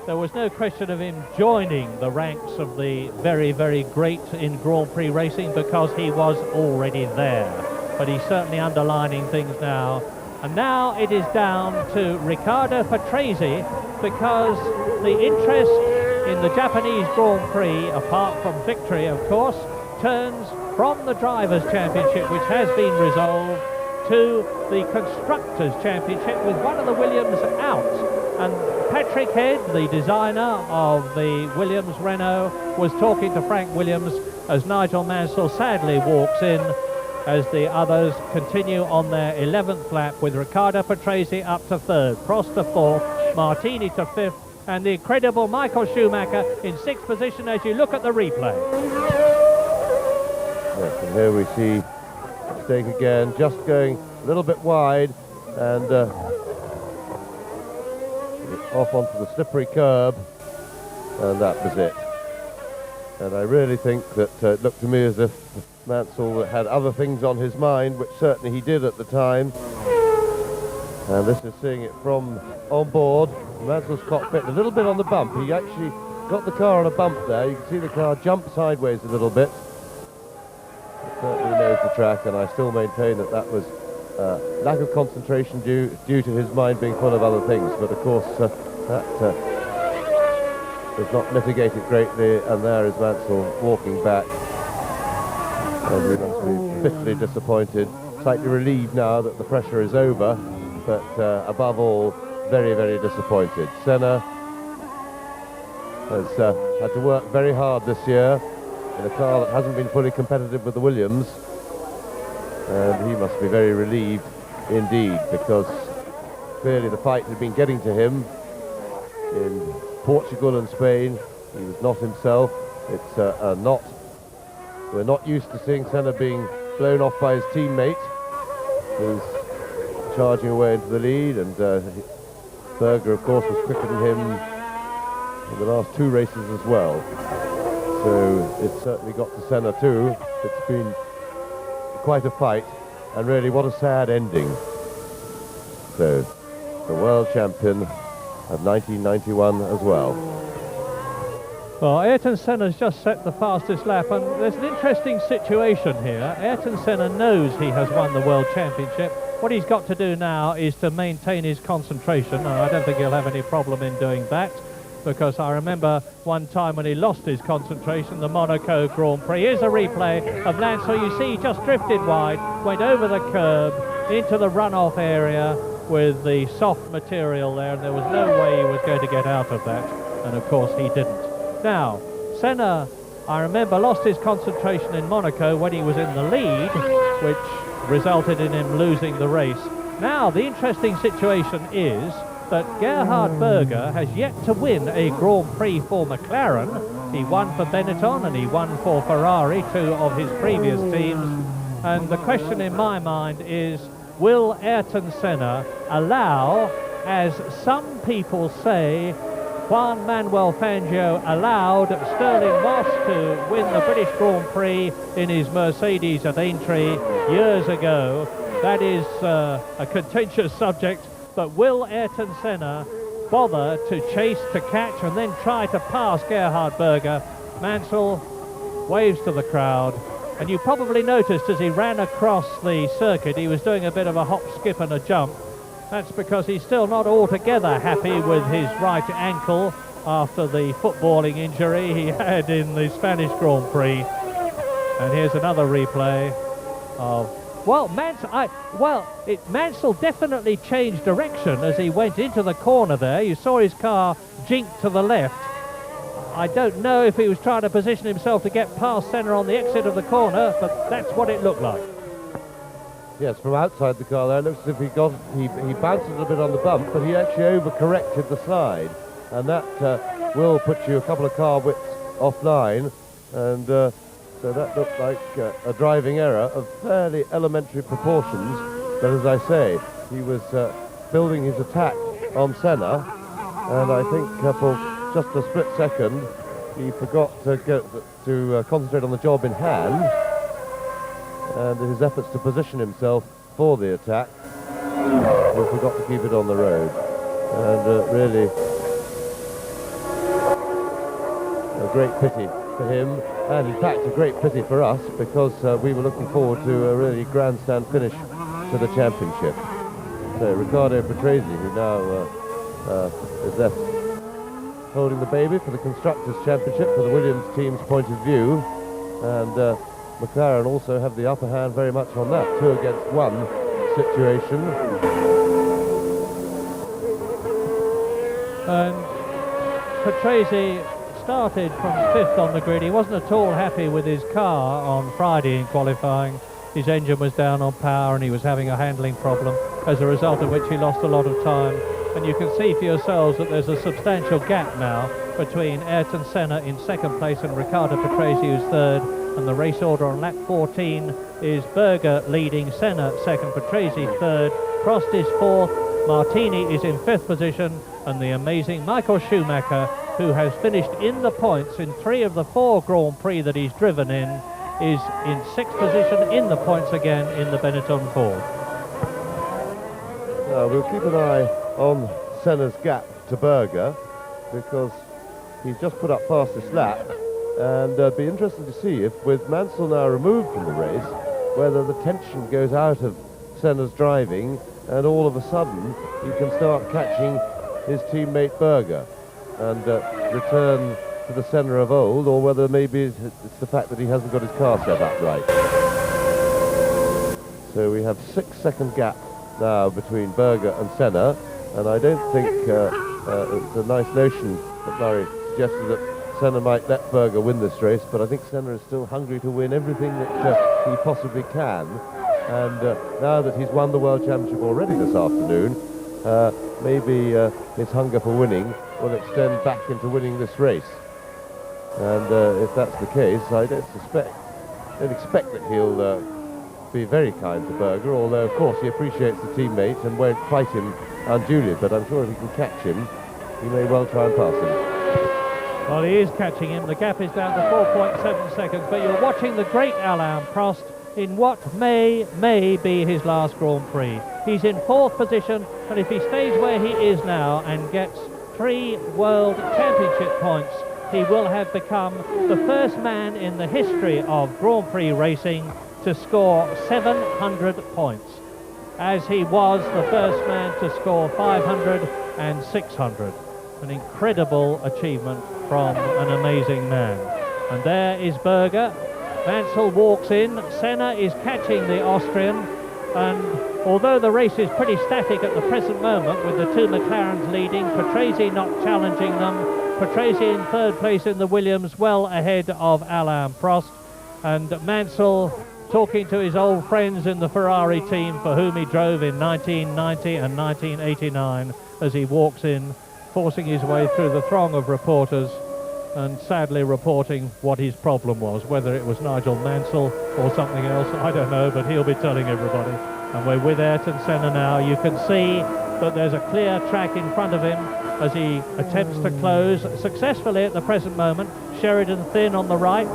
Speaker 1: There was no question of him joining the ranks of the very, very great in Grand Prix racing, because he was already there. But he's certainly underlining things now. And now it is down to Riccardo Patrese, because the interest in the Japanese Grand Prix, apart from victory of course, turns from the Drivers' Championship, which has been resolved, to the Constructors' Championship with one of the Williams out. And Patrick Head, the designer of the Williams Renault, was talking to Frank Williams as Nigel Mansell sadly walks in, as the others continue on their 11th lap, with Riccardo Patrese up to 3rd, Prost to 4th, Martini to 5th, and the incredible Michael Schumacher in 6th position as you look at the replay.
Speaker 3: Yes, and here we see mistake again, just going a little bit wide, and off onto the slippery curb, and that was it. And I really think that it looked to me as if Mansell had other things on his mind, which certainly he did at the time. And this is seeing it from on board Mansell's cockpit, a little bit on the bump. He actually got the car on a bump there. You can see the car jump sideways a little bit. It certainly knows the track, and I still maintain that that was lack of concentration due to his mind being full of other things. But of course, that does not mitigate it greatly, and there is Mansell walking back. And he must be bitterly disappointed, slightly relieved now that the pressure is over, but above all, very, very disappointed. Senna has had to work very hard this year in a car that hasn't been fully competitive with the Williams, and he must be very relieved indeed, because clearly the fight had been getting to him in Portugal and Spain. He was not himself. It's we're not used to seeing Senna being blown off by his teammate, who's charging away into the lead, and Berger of course was quicker than him in the last 2 races as well. So it certainly got to Senna too. It's been quite a fight, and really what a sad ending. So the world champion of 1991 as well.
Speaker 1: Well, Ayrton Senna's just set the fastest lap, and there's an interesting situation here. Ayrton Senna knows he has won the World Championship. What he's got to do now is to maintain his concentration, and I don't think he'll have any problem in doing that, because I remember one time when he lost his concentration, the Monaco Grand Prix. Here's a replay of Mansell. You see he just drifted wide, went over the curb into the runoff area with the soft material there, and there was no way he was going to get out of that, and of course he didn't. Now, Senna, I remember, lost his concentration in Monaco when he was in the lead, which resulted in him losing the race. Now, the interesting situation is that Gerhard Berger has yet to win a Grand Prix for McLaren. He won for Benetton and he won for Ferrari, 2 of his previous teams. And the question in my mind is, will Ayrton Senna allow, as some people say, Juan Manuel Fangio allowed Stirling Moss to win the British Grand Prix in his Mercedes at Aintree years ago. That is a contentious subject, but will Ayrton Senna bother to chase, to catch, and then try to pass Gerhard Berger? Mansell waves to the crowd, and you probably noticed as he ran across the circuit, he was doing a bit of a hop, skip and a jump. That's because he's still not altogether happy with his right ankle after the footballing injury he had in the Spanish Grand Prix. And here's another replay of, well, Mansell definitely changed direction as he went into the corner there. You saw his car jink to the left. I don't know if he was trying to position himself to get past Senna on the exit of the corner, but that's what it looked like.
Speaker 3: Yes, from outside the car there, it looks as if he bounced a little bit on the bump, but he actually overcorrected the slide, and that will put you a couple of car widths offline, and so that looked like a driving error of fairly elementary proportions, but as I say, he was building his attack on Senna, and I think for just a split second he forgot to concentrate on the job in hand, and in his efforts to position himself for the attack, he forgot to keep it on the road. And really a great pity for him, and in fact a great pity for us, because we were looking forward to a really grandstand finish to the championship. So Riccardo Patrese, who now is left holding the baby for the Constructors' Championship for the Williams team's point of view, and McLaren also have the upper hand very much on that 2-against-1 situation.
Speaker 1: And Patrese started from 5th on the grid. He wasn't at all happy with his car on Friday in qualifying. His engine was down on power and he was having a handling problem, as a result of which he lost a lot of time. And you can see for yourselves that there's a substantial gap now between Ayrton Senna in 2nd place and Riccardo Patrese, who's 3rd. And the race order on lap 14 is Berger leading, Senna 2nd, Patrese 3rd, Prost is 4th, Martini is in 5th position, and the amazing Michael Schumacher, who has finished in the points in 3 of the 4 Grand Prix that he's driven in, is in 6th position in the points again in the Benetton Ford.
Speaker 3: We'll keep an eye on Senna's gap to Berger, because he's just put up fastest lap. And be interested to see if, with Mansell now removed from the race, whether the tension goes out of Senna's driving and all of a sudden he can start catching his teammate Berger and return to the Senna of old, or whether maybe it's the fact that he hasn't got his car set up right. So we have 6-second gap now between Berger and Senna, and I don't think it's a nice notion that Murray suggested that Senna might let Berger win this race, but I think Senna is still hungry to win everything that he possibly can. And now that he's won the World Championship already this afternoon, maybe his hunger for winning will extend back into winning this race. And if that's the case, I don't expect that he'll be very kind to Berger, although of course he appreciates the teammate and won't fight him unduly, but I'm sure if he can catch him, he may well try and pass him.
Speaker 1: Well, he is catching him. The gap is down to 4.7 seconds, but you're watching the great Alain Prost in what may be his last Grand Prix. He's in 4th position, and if he stays where he is now and gets 3 World Championship points, he will have become the first man in the history of Grand Prix racing to score 700 points, as he was the first man to score 500 and 600. An incredible achievement from an amazing man. And there is Berger. Mansell walks in. Senna is catching the Austrian, and although the race is pretty static at the present moment with the 2 McLarens leading, Patrese not challenging them, Patrese in 3rd place in the Williams, well ahead of Alain Prost, and Mansell talking to his old friends in the Ferrari team for whom he drove in 1990 and 1989 as he walks in, forcing his way through the throng of reporters and sadly reporting what his problem was. Whether it was Nigel Mansell or something else, I don't know, but he'll be telling everybody. And we're with Ayrton Senna now. You can see but there's a clear track in front of him as he attempts to close successfully at the present moment. Sheridan Thin on the right,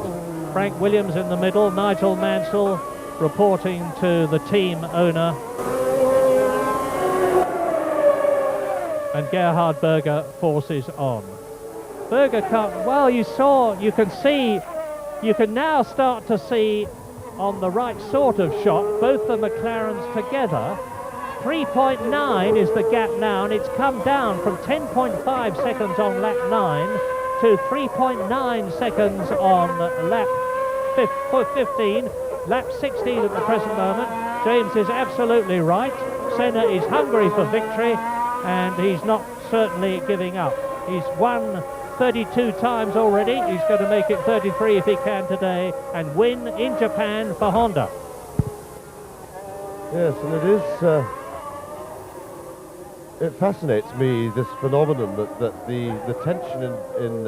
Speaker 1: Frank Williams in the middle, Nigel Mansell reporting to the team owner, and Gerhard Berger forces on. Berger can't, well, you can now start to see on the right sort of shot both the McLarens together. 3.9 is the gap now, and it's come down from 10.5 seconds on lap 9 to 3.9 seconds on lap 15, lap 16 at the present moment. James is absolutely right. Senna is hungry for victory, and he's not certainly giving up. He's won 32 times already. He's going to make it 33 if he can today and win in Japan for Honda.
Speaker 3: Yes, and it is... it fascinates me, this phenomenon that the tension in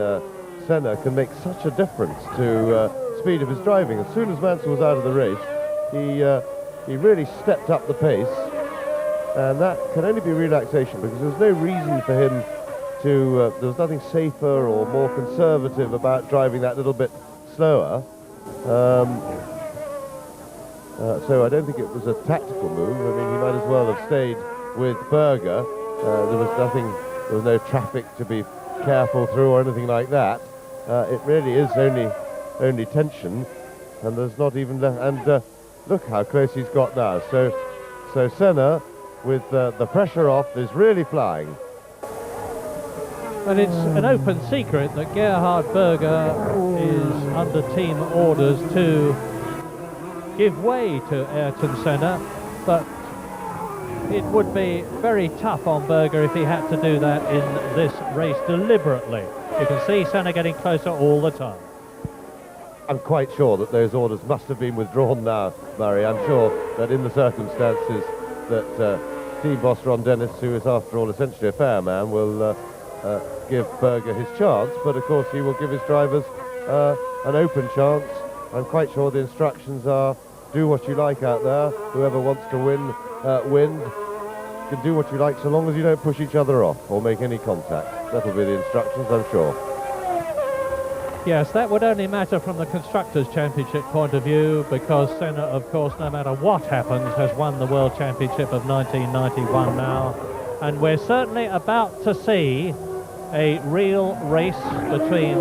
Speaker 3: Senna can make such a difference to speed of his driving. As soon as Mansell was out of the race, he really stepped up the pace, and that can only be relaxation, because there's no reason for him to, there was nothing safer or more conservative about driving that little bit slower. So I don't think it was a tactical move. I mean, he might as well have stayed with Berger. There was no traffic to be careful through or anything like that. It really is only tension, and there's not even look how close he's got now. So Senna, with the pressure off, is really flying.
Speaker 1: But it's an open secret that Gerhard Berger is under team orders to give way to Ayrton Senna, but it would be very tough on Berger if he had to do that in this race deliberately. You can see Senna getting closer all the time.
Speaker 3: I'm quite sure that those orders must have been withdrawn now, Murray. I'm sure that in the circumstances that team boss Ron Dennis, who is after all essentially a fair man, will give Berger his chance, but of course he will give his drivers an open chance. I'm quite sure the instructions are, do what you like out there. Whoever wants to win. You can do what you like so long as you don't push each other off or make any contact. That'll be the instructions, I'm sure.
Speaker 1: Yes, that would only matter from the Constructors' Championship point of view, because Senna, of course, no matter what happens, has won the World Championship of 1991 now. And we're certainly about to see a real race between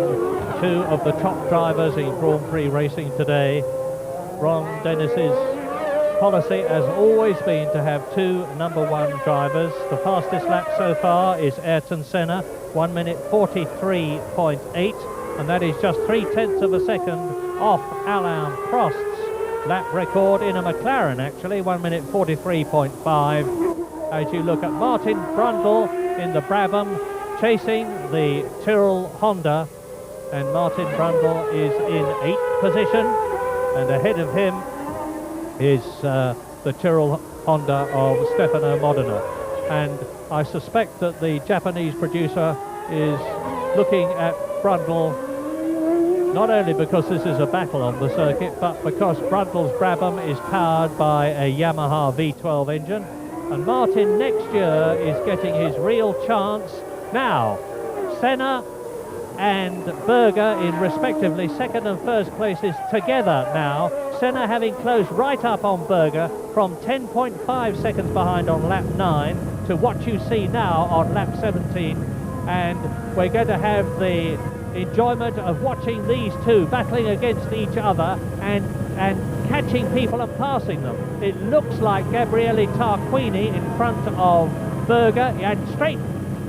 Speaker 1: two of the top drivers in Grand Prix racing today. Ron Dennis's policy has always been to have two #1 drivers. The fastest lap so far is Ayrton Senna, 1 minute 43.8, and that is just 0.3 of a second off Alain Prost's lap record in a McLaren, actually, 1 minute 43.5. As you look at Martin Brundle in the Brabham chasing the Tyrrell Honda, and Martin Brundle is in 8th position, and ahead of him is the Tyrrell Honda of Stefano Modena. And I suspect that the Japanese producer is looking at Brundle not only because this is a battle on the circuit, but because Brundle's Brabham is powered by a Yamaha V12 engine, and Martin next year is getting his real chance. Now, Senna and Berger in respectively second and first places together now. Senna having closed right up on Berger from 10.5 seconds behind on lap 9 to what you see now on lap 17. And we're going to have the enjoyment of watching these two battling against each other and catching people and passing them. It looks like Gabriele Tarquini in front of Berger, and straight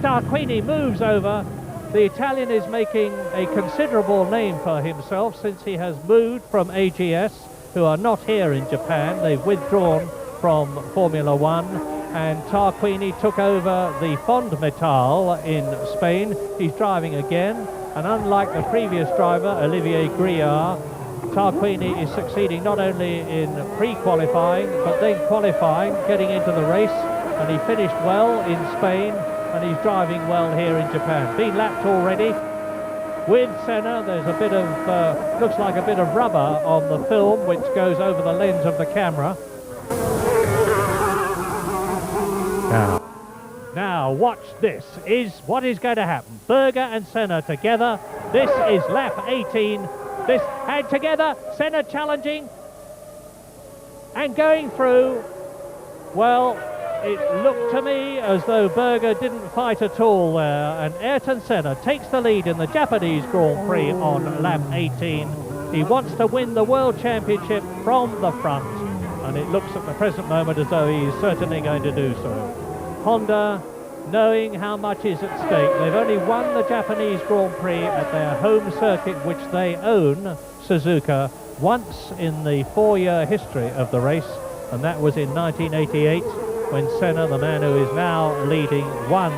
Speaker 1: Tarquini moves over. The Italian is making a considerable name for himself since he has moved from AGS, who are not here in Japan. They've withdrawn from Formula One, and Tarquini took over the Fondmetal in Spain. He's driving again, and unlike the previous driver, Olivier Griard, Tarquini is succeeding not only in pre-qualifying, but then qualifying, getting into the race, and he finished well in Spain, and he's driving well here in Japan. Been lapped already with Senna. There's a bit of, looks like a bit of rubber on the film, which goes over the lens of the camera. Now, Now watch this, is what is going to happen. Berger and Senna together. This is lap 18. This, and together, Senna challenging and going through. Well, it looked to me as though Berger didn't fight at all there, and Ayrton Senna takes the lead in the Japanese Grand Prix on lap 18. He wants to win the World Championship from the front, and it looks at the present moment as though he's certainly going to do so. Honda, knowing how much is at stake, they've only won the Japanese Grand Prix at their home circuit, which they own, Suzuka, once in the 4-year history of the race, and that was in 1988 when Senna, the man who is now leading, won,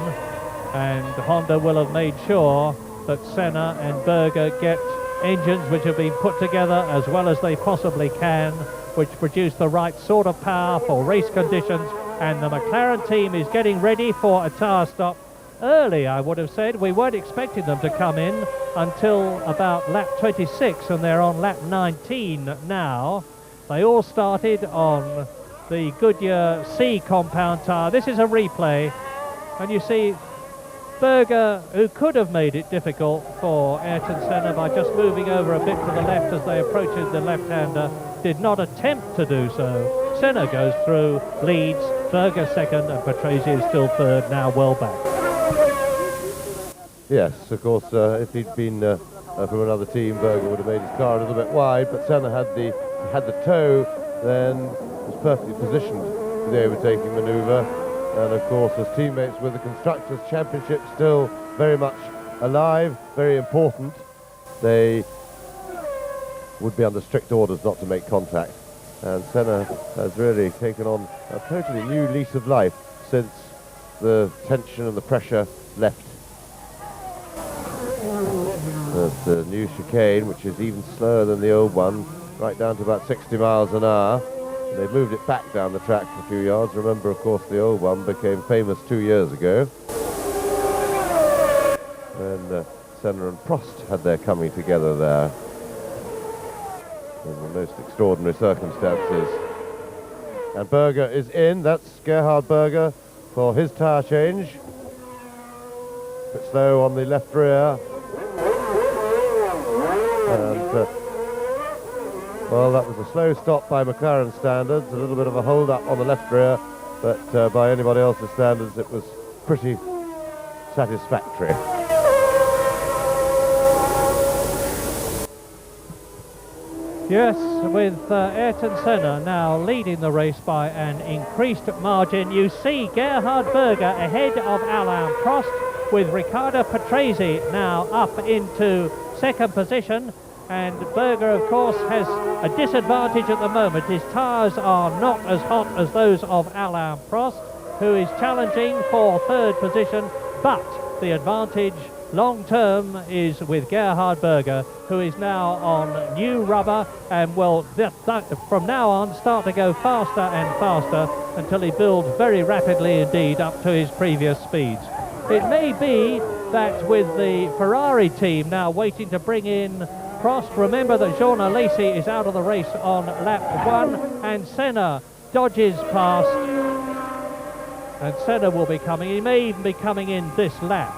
Speaker 1: and Honda will have made sure that Senna and Berger get engines which have been put together as well as they possibly can, which produce the right sort of power for race conditions. And the McLaren team is getting ready for a tyre stop early, I would have said. We weren't expecting them to come in until about lap 26, and they're on lap 19 now. They all started on the Goodyear C compound tyre. This is a replay, and you see Berger, who could have made it difficult for Ayrton Senna by just moving over a bit to the left as they approached the left-hander, did not attempt to do so. Senna goes through, leads, Berger second, and Patrese is still third, now well back.
Speaker 3: Yes, of course, if he'd been from another team, Berger would have made his car a little bit wide, but Senna had the toe, then was perfectly positioned for the overtaking manoeuvre. And of course, as teammates with the Constructors' Championship still very much alive, very important, they would be under strict orders not to make contact. And Senna has really taken on a totally new lease of life since the tension and the pressure left. There's the new chicane, which is even slower than the old one, right down to about 60 miles an hour. They've moved it back down the track a few yards. Remember, of course, the old one became famous 2 years ago. And Senna and Prost had their coming together there in the most extraordinary circumstances. And Berger is in. That's Gerhard Berger for his tyre change. A bit slow on the left rear. And well, that was a slow stop by McLaren standards, a little bit of a hold-up on the left rear, but by anybody else's standards it was pretty satisfactory.
Speaker 1: Yes, with Ayrton Senna now leading the race by an increased margin. You see Gerhard Berger ahead of Alain Prost, with Riccardo Patrese now up into second position. And Berger, of course, has a disadvantage at the moment. His tyres are not as hot as those of Alain Prost, who is challenging for third position, but the advantage long-term is with Gerhard Berger, who is now on new rubber and will, from now on, start to go faster and faster until he builds very rapidly indeed up to his previous speeds. It may be that with the Ferrari team now waiting to bring in Prost, remember that Jean Alesi is out of the race on lap 1, and Senna dodges past, and Senna will be coming. He may even be coming in this lap.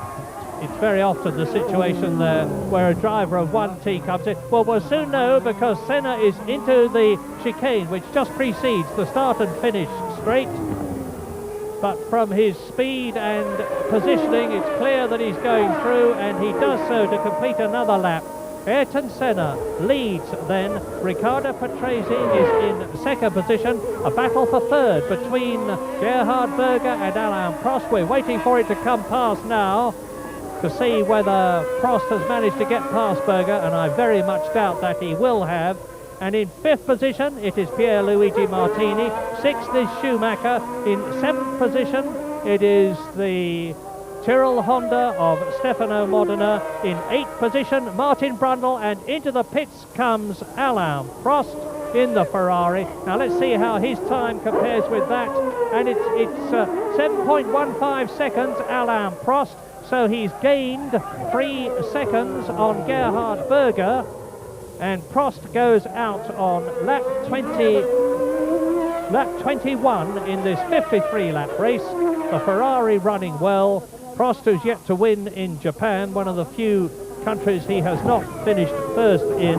Speaker 1: It's very often the situation there where a driver of one team comes in. Well, we'll soon know, because Senna is into the chicane, which just precedes the start and finish straight. But from his speed and positioning, it's clear that he's going through, and he does so to complete another lap. Ayrton Senna leads then. Riccardo Patrese is in second position. A battle for third between Gerhard Berger and Alain Prost. We're waiting for it to come past now to see whether Prost has managed to get past Berger, and I very much doubt that he will have. And in fifth position, it is Pierluigi Martini. Sixth is Schumacher. In seventh position, it is the Tyrrell Honda of Stefano Modena. In eighth position, Martin Brundle, and into the pits comes Alain Prost in the Ferrari. Now let's see how his time compares with that, and it's 7.15 seconds, Alain Prost, so he's gained 3 seconds on Gerhard Berger, and Prost goes out on lap 20. lap 21 in this 53-lap race. The Ferrari running well. Prost, who's yet to win in Japan, one of the few countries he has not finished first in.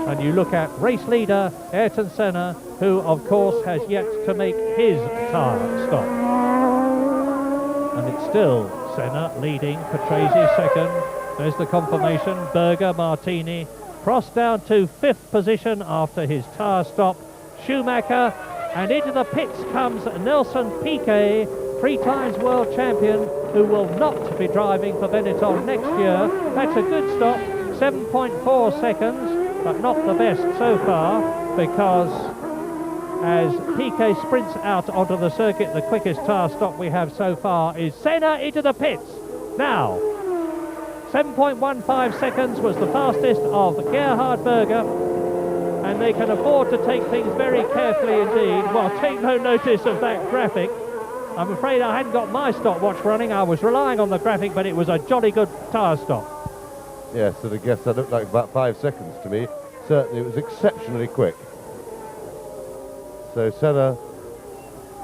Speaker 1: And you look at race leader Ayrton Senna, who of course has yet to make his tyre stop. And it's still Senna leading, Patrese second. There's the confirmation, Berger, Martini. Prost down to 5th position after his tyre stop. Schumacher, and into the pits comes Nelson Piquet, 3 times world champion, who will not be driving for Benetton next year. That's a good stop, 7.4 seconds, but not the best so far, because as Piquet sprints out onto the circuit, the quickest tyre stop we have so far is Senna into the pits. Now, 7.15 seconds was the fastest of Gerhard Berger, and they can afford to take things very carefully indeed. Well, take no notice of that graphic. I'm afraid I hadn't got my stopwatch running. I was relying on the graphic, but it was a jolly good tyre stop.
Speaker 3: Yes, and I guess that looked like about 5 seconds to me. Certainly it was exceptionally quick. So Senna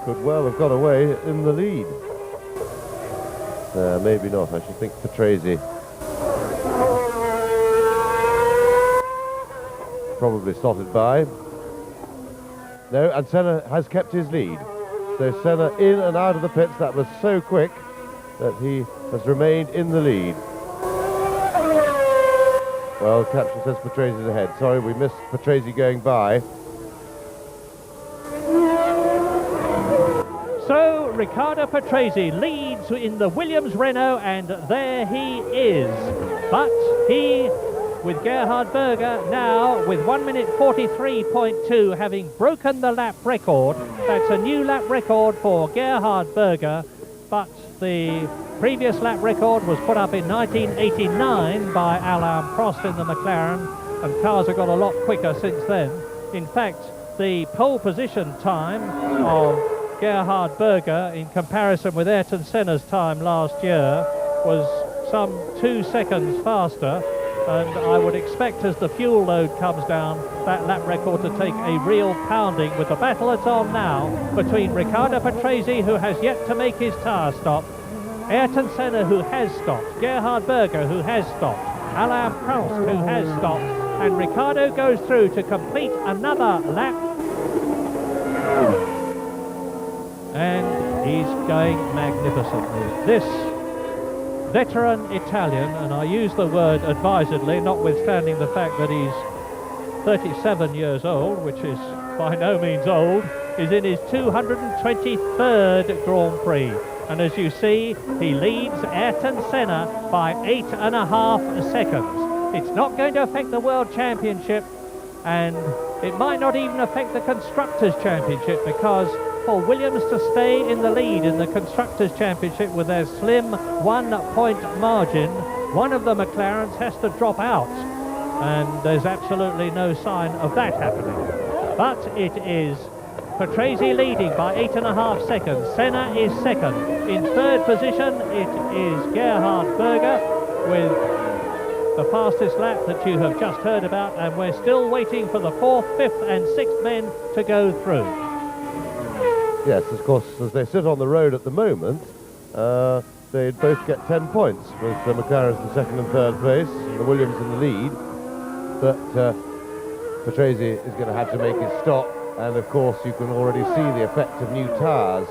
Speaker 3: could well have got away in the lead. Maybe not. I should think Patrese probably slotted by. No, and Senna has kept his lead. So Senna in and out of the pits. That was so quick that he has remained in the lead. Well, caption says Patrese is ahead. Sorry, we missed Patrese going by.
Speaker 1: So Riccardo Patrese leads in the Williams Renault, and there he is. But he, with Gerhard Berger now with 1 minute 43.2, having broken the lap record. That's a new lap record for Gerhard Berger, but the previous lap record was put up in 1989 by Alain Prost in the McLaren, and cars have got a lot quicker since then. In fact, the pole position time of Gerhard Berger in comparison with Ayrton Senna's time last year was some 2 seconds faster, and I would expect as the fuel load comes down that lap record to take a real pounding, with the battle that's on now between Riccardo Patrese, who has yet to make his tyre stop, Ayrton Senna, who has stopped, Gerhard Berger, who has stopped, Alain Prost, who has stopped, and Riccardo goes through to complete another lap. And he's going magnificently. This veteran Italian, and I use the word advisedly, notwithstanding the fact that he's 37 years old, which is by no means old, is in his 223rd Grand Prix. And as you see, he leads Ayrton Senna by 8.5 seconds. It's not going to affect the World Championship, and it might not even affect the Constructors' Championship, because for Williams to stay in the lead in the Constructors' Championship with their slim 1-point margin, one of the McLarens has to drop out, and there's absolutely no sign of that happening. But it is Patrese leading by 8.5 seconds. Senna is second. In 3rd position, it is Gerhard Berger with the fastest lap that you have just heard about, and we're still waiting for the 4th, 5th and 6th men to go through.
Speaker 3: Yes, of course, as they sit on the road at the moment, they'd both get 10 points, with the McLarens in 2nd and 3rd place, the Williams in the lead. But Patrese is going to have to make his stop, and of course you can already see the effect of new tyres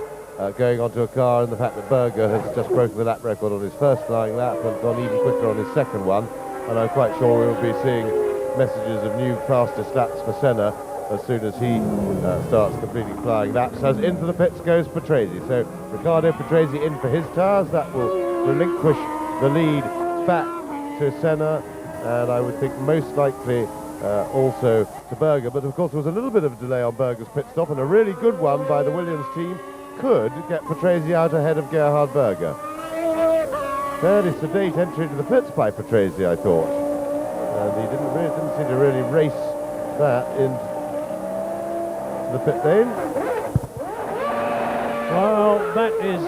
Speaker 3: going onto a car, and the fact that Berger has just broken the lap record on his first flying lap and gone even quicker on his second one. And I'm quite sure we'll be seeing messages of new fastest laps for Senna as soon as he starts completing flying laps. As into the pits goes Patrese. So Riccardo Patrese in for his tyres. That will relinquish the lead back to Senna, and I would think most likely also to Berger. But of course there was a little bit of a delay on Berger's pit stop, and a really good one by the Williams team could get Patrese out ahead of Gerhard Berger. Fairly sedate entry into the pits by Patrese, I thought. And he didn't seem to really race that into the pit lane.
Speaker 1: Well, that is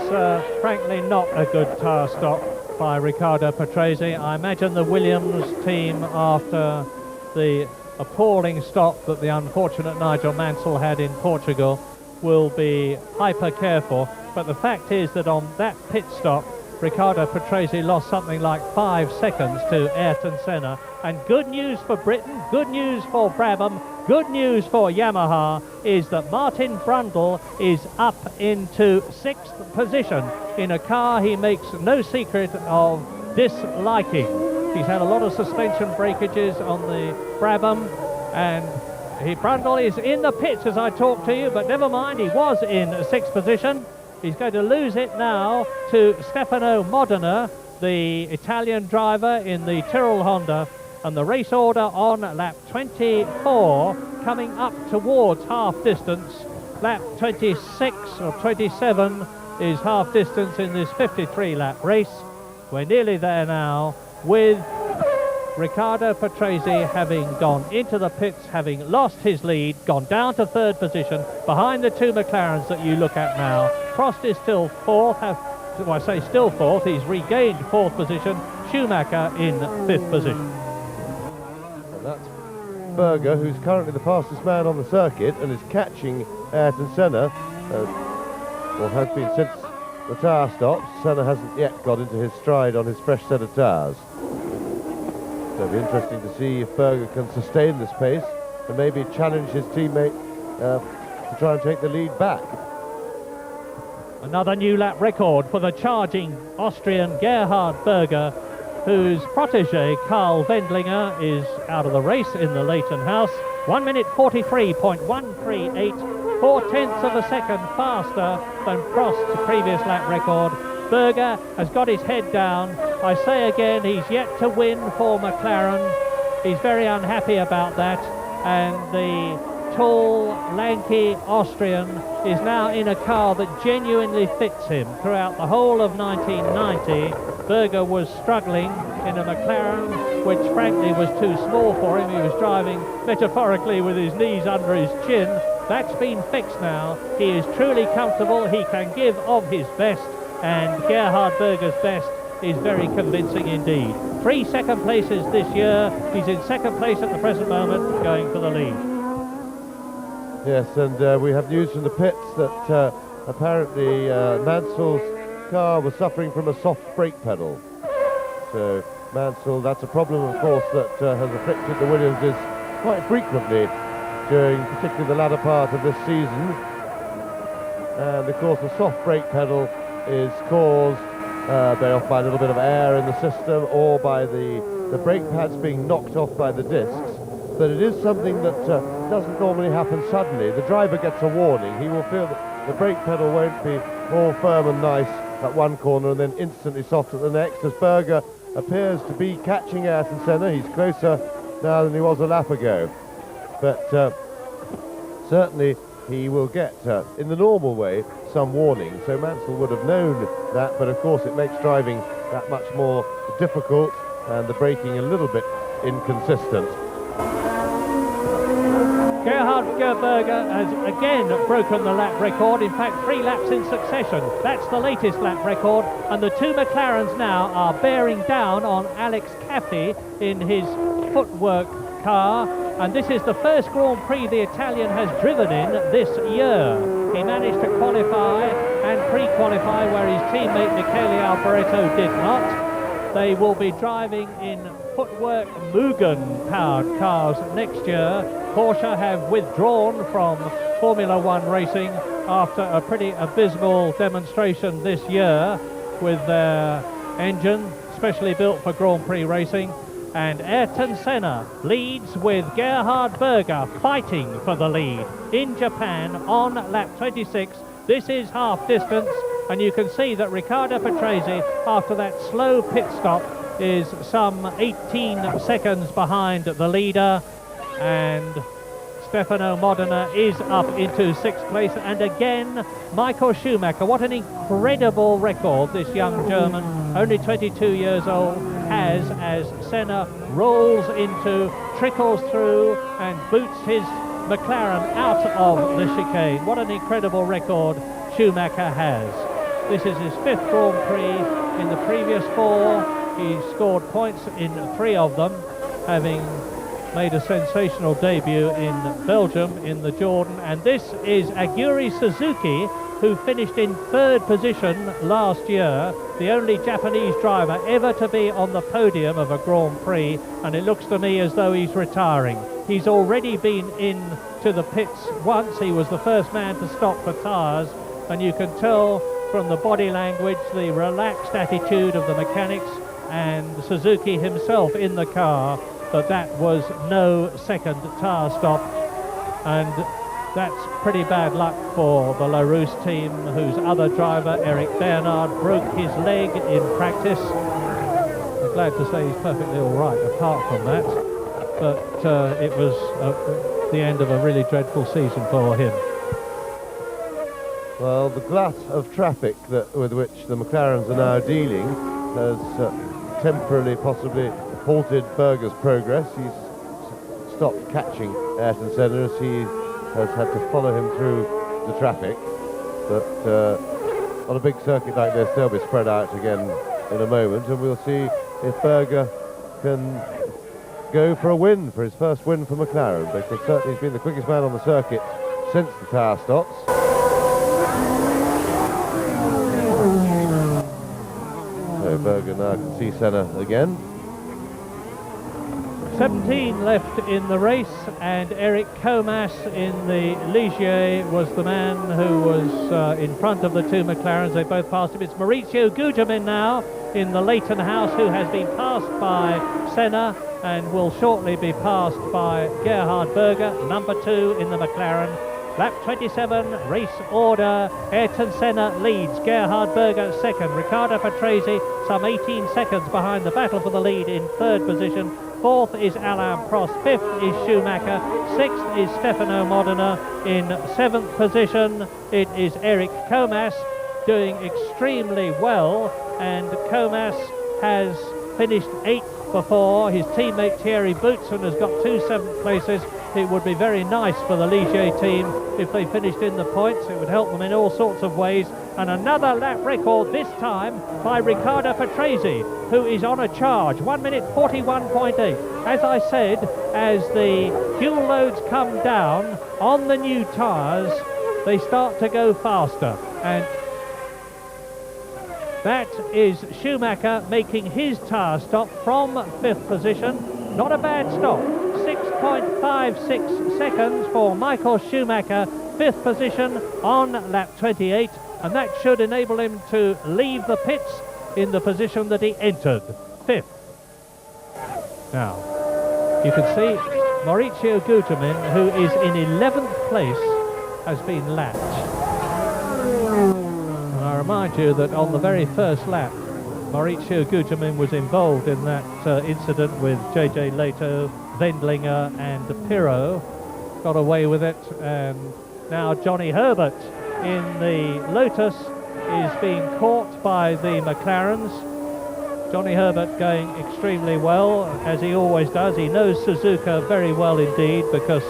Speaker 1: frankly not a good tyre stop by Riccardo Patrese. I imagine the Williams team, after the appalling stop that the unfortunate Nigel Mansell had in Portugal, will be hyper careful. But the fact is that on that pit stop, Riccardo Patrese lost something like 5 seconds to Ayrton Senna. And good news for Britain, good news for Brabham, good news for Yamaha is that Martin Brundle is up into 6th position in a car he makes no secret of disliking. He's had a lot of suspension breakages on the Brabham, and Brundle is in the pits as I talk to you, but never mind, he was in 6th position. He's going to lose it now to Stefano Modena, the Italian driver in the Tyrrell Honda, and the race order on lap 24 coming up towards half distance. Lap 26 or 27 is half distance in this 53 lap race. We're nearly there now with Riccardo Patrese having gone into the pits, having lost his lead, gone down to 3rd position behind the 2 McLarens that you look at now. Prost is still 4th, I say still 4th, he's regained 4th position. Schumacher in 5th position.
Speaker 3: And that's Berger, who's currently the fastest man on the circuit and is catching Ayrton Senna, or has been since the tyre stops. Senna hasn't yet got into his stride on his fresh set of tyres. So it'll be interesting to see if Berger can sustain this pace and maybe challenge his teammate to try and take the lead back.
Speaker 1: Another new lap record for the charging Austrian Gerhard Berger, whose protege Karl Wendlinger is out of the race in the Leighton House. 1 minute 43.138, 4/10 of a second faster than Prost's previous lap record. Berger has got his head down. I say again, he's yet to win for McLaren. He's very unhappy about that, and the tall, lanky Austrian is now in a car that genuinely fits him. Throughout the whole of 1990, Berger was struggling in a McLaren which frankly was too small for him. He was driving metaphorically with his knees under his chin. That's been fixed now. He is truly comfortable. He can give of his best, and Gerhard Berger's best is very convincing indeed. 3 second places this year. He's in 2nd place at the present moment, going for the lead.
Speaker 3: Yes, and we have news from the pits that apparently Mansell's car was suffering from a soft brake pedal. So Mansell, that's a problem, of course, that has afflicted the Williamses quite frequently during particularly the latter part of this season. And of course the soft brake pedal is caused very often by a little bit of air in the system or by the brake pads being knocked off by the discs. But it is something that doesn't normally happen suddenly. The driver gets a warning. He will feel that the brake pedal won't be all firm and nice at one corner and then instantly soft at the next, as Berger appears to be catching Ayrton Senna. He's closer now than he was a lap ago. But certainly he will get, in the normal way, some warning. So Mansell would have known that, but of course it makes driving that much more difficult and the braking a little bit inconsistent.
Speaker 1: Gerhard Berger has again broken the lap record, in fact 3 laps in succession. That's the latest lap record, and the 2 McLarens now are bearing down on Alex Caffey in his footwork car, and this is the first Grand Prix the Italian has driven in this year. He managed to qualify and pre-qualify where his teammate Michele Alboreto did not. They will be driving in footwork Mugen powered cars next year. Porsche have withdrawn from Formula One racing after a pretty abysmal demonstration this year with their engine specially built for Grand Prix racing. And Ayrton Senna leads with Gerhard Berger fighting for the lead in Japan on lap 26. This is half distance, and you can see that Riccardo Patrese, after that slow pit stop, is some 18 seconds behind the leader, and Stefano Modena is up into 6th place. And again, Michael Schumacher, what an incredible record this young German, only 22 years old, has, as Senna rolls into, trickles through and boots his McLaren out of the chicane. What an incredible record Schumacher has. This is his 5th Grand Prix. In the previous 4, he scored points in 3 of them, having made a sensational debut in Belgium in the Jordan, and this is Aguri Suzuki, who finished in 3rd position last year, the only Japanese driver ever to be on the podium of a Grand Prix, and it looks to me as though he's retiring. He's already been in to the pits once. He was the first man to stop for tyres, and you can tell from the body language, the relaxed attitude of the mechanics and Suzuki himself in the car, that was no second tyre stop, and that's pretty bad luck for the Larousse team, whose other driver, Eric Bernard, broke his leg in practice. I'm glad to say he's perfectly all right apart from that, but it was the end of a really dreadful season for him.
Speaker 3: Well, the glut of traffic with which the McLarens are now dealing has temporarily possibly halted Berger's progress. He's stopped catching Ayrton Senna as he has had to follow him through the traffic. But on a big circuit like this, they'll be spread out again in a moment, and we'll see if Berger can go for a win, for his first win for McLaren, because certainly he's been the quickest man on the circuit since the tyre stops. So Berger now can see Senna again.
Speaker 1: 17 left in the race, and Eric Comas in the Ligier was the man who was in front of the two McLarens. They both passed him. It's Maurizio Gugelmin now in the Leighton House, who has been passed by Senna and will shortly be passed by Gerhard Berger, number 2 in the McLaren. Lap 27, race order. Ayrton Senna leads, Gerhard Berger second, Riccardo Patrese some 18 seconds behind the battle for the lead in 3rd position. 4th is Alain Prost, 5th is Schumacher, 6th is Stefano Modena. In 7th position it is Eric Comas, doing extremely well, and Comas has finished 8th before. His teammate Thierry Boutsen has got 2 7th places. It would be very nice for the Ligier team if they finished in the points. It would help them in all sorts of ways. And another lap record, this time by Riccardo Patrese, who is on a charge, 1 minute 41.8. As I said, as the fuel loads come down on the new tyres, they start to go faster. And that is Schumacher making his tyre stop from 5th position. Not a bad stop. 6.56 seconds for Michael Schumacher, 5th position on lap 28, and that should enable him to leave the pits in the position that he entered, 5th. Now, you can see Maurizio Gugelmin, who is in 11th place, has been lapped. And I remind you that on the very first lap, Maurizio Gugelmin was involved in that incident with JJ Leto, Wendlinger and Pirro. Got away with it, and now Johnny Herbert in the Lotus is being caught by the McLarens. Johnny Herbert going extremely well, as he always does. He knows Suzuka very well indeed, because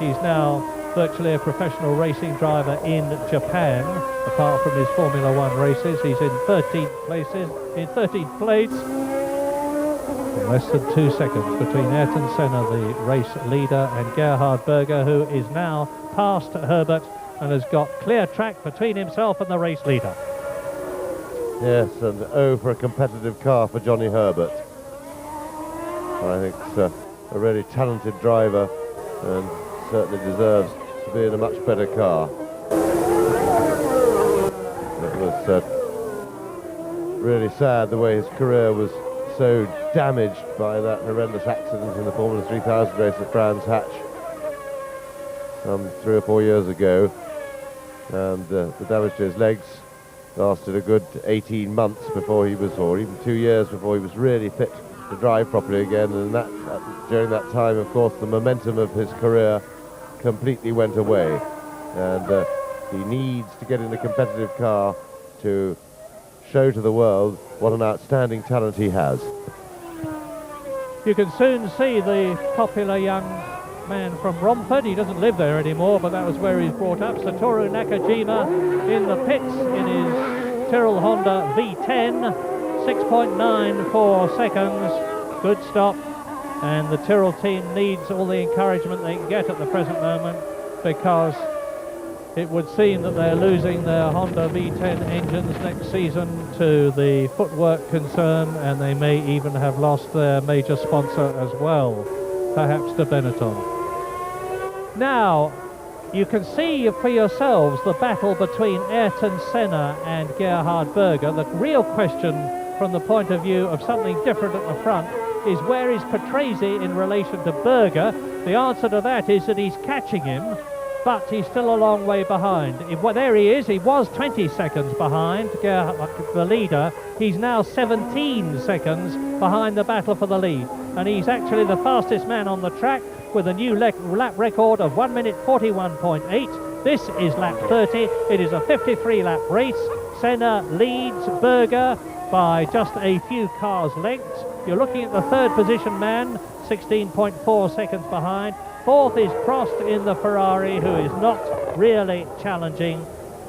Speaker 1: he's now virtually a professional racing driver in Japan. Apart from his Formula One races, he's in 13th place. Less than 2 seconds between Ayrton Senna, the race leader, and Gerhard Berger, who is now past Herbert and has got clear track between himself and the race leader.
Speaker 3: Yes, and for a competitive car for Johnny Herbert. I think it's a really talented driver and certainly deserves to be in a much better car. It was really sad the way his career was so damaged by that horrendous accident in the Formula 3000 race at Brands Hatch some 3 or 4 years ago, and the damage to his legs lasted a good 18 months before he was, or even 2 years before he was really fit to drive properly again, and during that time, of course, the momentum of his career completely went away, and he needs to get in a competitive car to show to the world what an outstanding talent he has.
Speaker 1: You can soon see the popular young man from Romford. He doesn't live there anymore, but that was where he's brought up. Satoru Nakajima in the pits in his Tyrrell Honda V10, 6.94 seconds. Good stop. and the Tyrrell team needs all the encouragement they can get at the present moment, because it would seem that they're losing their Honda V10 engines next season to the footwork concern, and they may even have lost their major sponsor as well, perhaps to Benetton. Now, you can see for yourselves the battle between Ayrton Senna and Gerhard Berger. The real question from the point of view of something different at the front is, where is Patrese in relation to Berger? The answer to that is that he's catching him, but he's still a long way behind. There he is. He was 20 seconds behind the leader. He's now 17 seconds behind the battle for the lead, and he's actually the fastest man on the track with a new lap record of 1 minute 41.8. This is lap 30. It is a 53 lap race. Senna leads Berger by just a few cars' lengths. You're looking at the third position man, 16.4 seconds behind. Fourth is Prost in the Ferrari, who is not really challenging.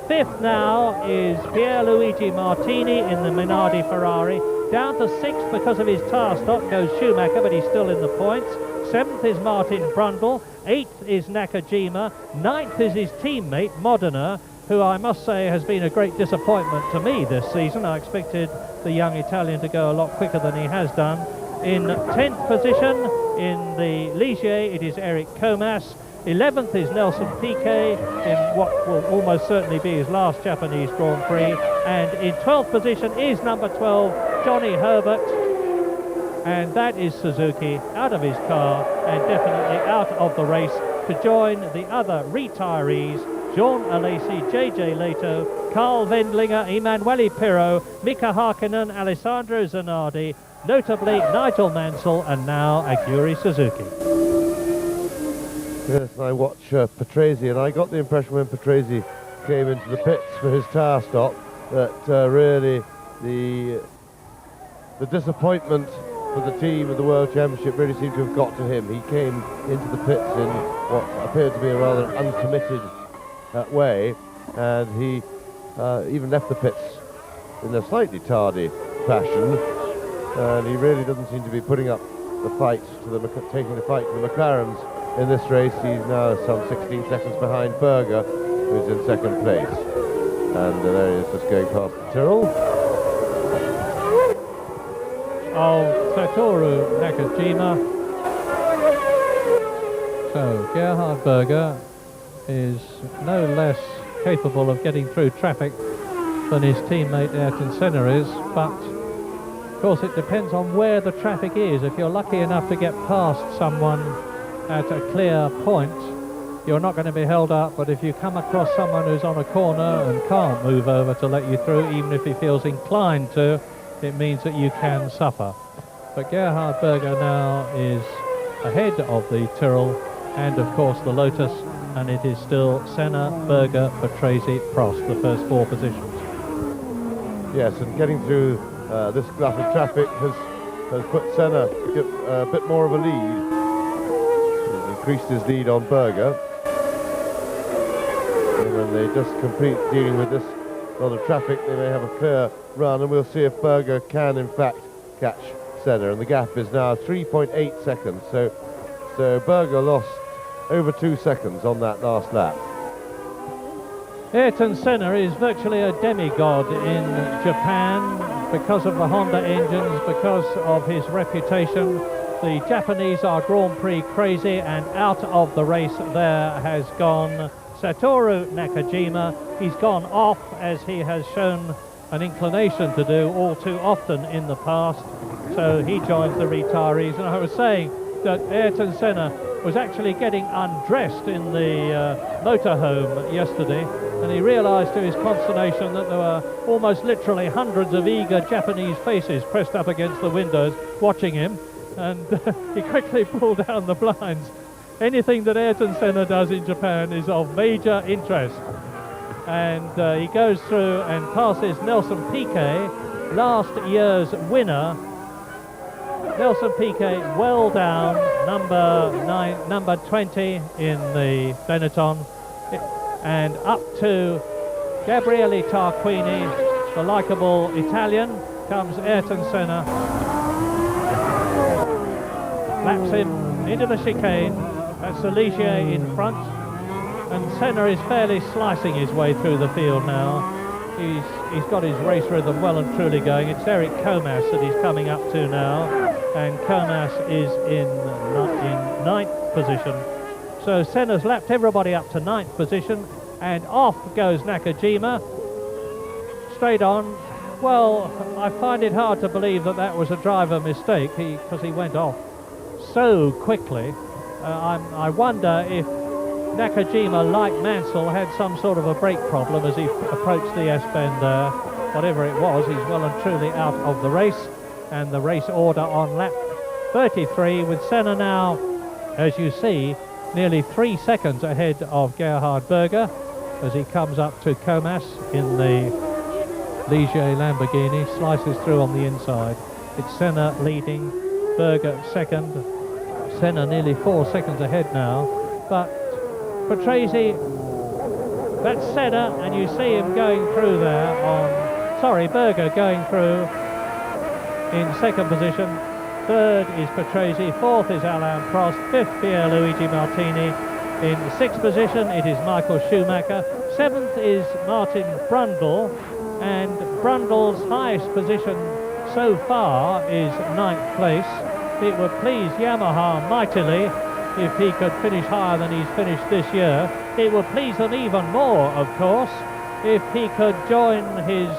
Speaker 1: Fifth now is Pierluigi Martini in the Minardi Ferrari. Down to sixth because of his tyre stop goes Schumacher, but he's still in the points. Seventh is Martin Brundle. Eighth is Nakajima. Ninth is his teammate Modena, who I must say has been a great disappointment to me this season. I expected the young Italian to go a lot quicker than he has done. In 10th position in the Ligier, it is Eric Comas. 11th is Nelson Piquet in what will almost certainly be his last Japanese Grand Prix. And in 12th position is number 12, Johnny Herbert. And that is Suzuki out of his car and definitely out of the race to join the other retirees: Jean Alesi, JJ Leto, Carl Wendlinger, Emanuele Pirro, Mika Hakkinen, Alessandro Zanardi, notably Nigel Mansell, and now Aguri Suzuki.
Speaker 3: Yes, I watch Patrese, and I got the impression when Patrese came into the pits for his tyre stop that really the disappointment for the team of the World Championship really seemed to have got to him. He came into the pits in what appeared to be a rather uncommitted way, and he even left the pits in a slightly tardy fashion, and he really doesn't seem to be putting up the fight taking the fight to the McLarens in this race. He's now some 16 seconds behind Berger, who's in second place, and there he is just going past the Tyrrell.
Speaker 1: Satoru Nakajima. So Gerhard Berger is no less capable of getting through traffic than his teammate Ayrton Senna is, but of course it depends on where the traffic is. If you're lucky enough to get past someone at a clear point, you're not going to be held up, but if you come across someone who's on a corner and can't move over to let you through, even if he feels inclined to, it means that you can suffer. But Gerhard Berger now is ahead of the Tyrrell and of course the Lotus, and it is still Senna, Berger, Patrese, Prost, the first four positions.
Speaker 3: Yes, and getting through this glut of traffic has put Senna a bit more of a lead. He's increased his lead on Berger. And when they just complete dealing with this lot of traffic, they may have a clear run, and we'll see if Berger can in fact catch Senna, and the gap is now 3.8 seconds, so Berger lost over 2 seconds on that last lap.
Speaker 1: Ayrton Senna is virtually a demigod in Japan because of the Honda engines, because of his reputation. The Japanese are Grand Prix crazy, and out of the race there has gone Satoru Nakajima. He's gone off, as he has shown an inclination to do all too often in the past, so he joins the retirees. And I was saying that Ayrton Senna was actually getting undressed in the motorhome yesterday, and he realized to his consternation that there were almost literally hundreds of eager Japanese faces pressed up against the windows watching him, and he quickly pulled down the blinds. Anything that Ayrton Senna does in Japan is of major interest. And he goes through and passes Nelson Piquet, last year's winner. Nelson Piquet well down, number 20 in the Benetton, and up to Gabriele Tarquini, the likeable Italian, comes Ayrton Senna. laps him into the chicane. That's the Ligier in front, and Senna is fairly slicing his way through the field now. He's got his race rhythm well and truly going. It's Eric Comas that he's coming up to now, and Comas is in ninth position. So Senna's lapped everybody up to ninth position, and off goes Nakajima, straight on. Well, I find it hard to believe that that was a driver mistake, because he went off so quickly. I wonder if Nakajima, like Mansell, had some sort of a brake problem as he approached the S-bend there. Whatever it was, he's well and truly out of the race, and the race order on lap 33 with Senna now, as you see, nearly 3 seconds ahead of Gerhard Berger as he comes up to Comas in the Ligier Lamborghini, slices through on the inside. It's Senna leading, Berger second. Senna nearly 4 seconds ahead now, but Patrese, that's Senna, and you see him going through there Berger going through in second position. Third is Patrese, fourth is Alain Prost, fifth Pierluigi Martini. In sixth position it is Michael Schumacher, seventh is Martin Brundle, and Brundle's highest position so far is ninth place. It would please Yamaha mightily if he could finish higher than he's finished this year. It would please them even more, of course, if he could join his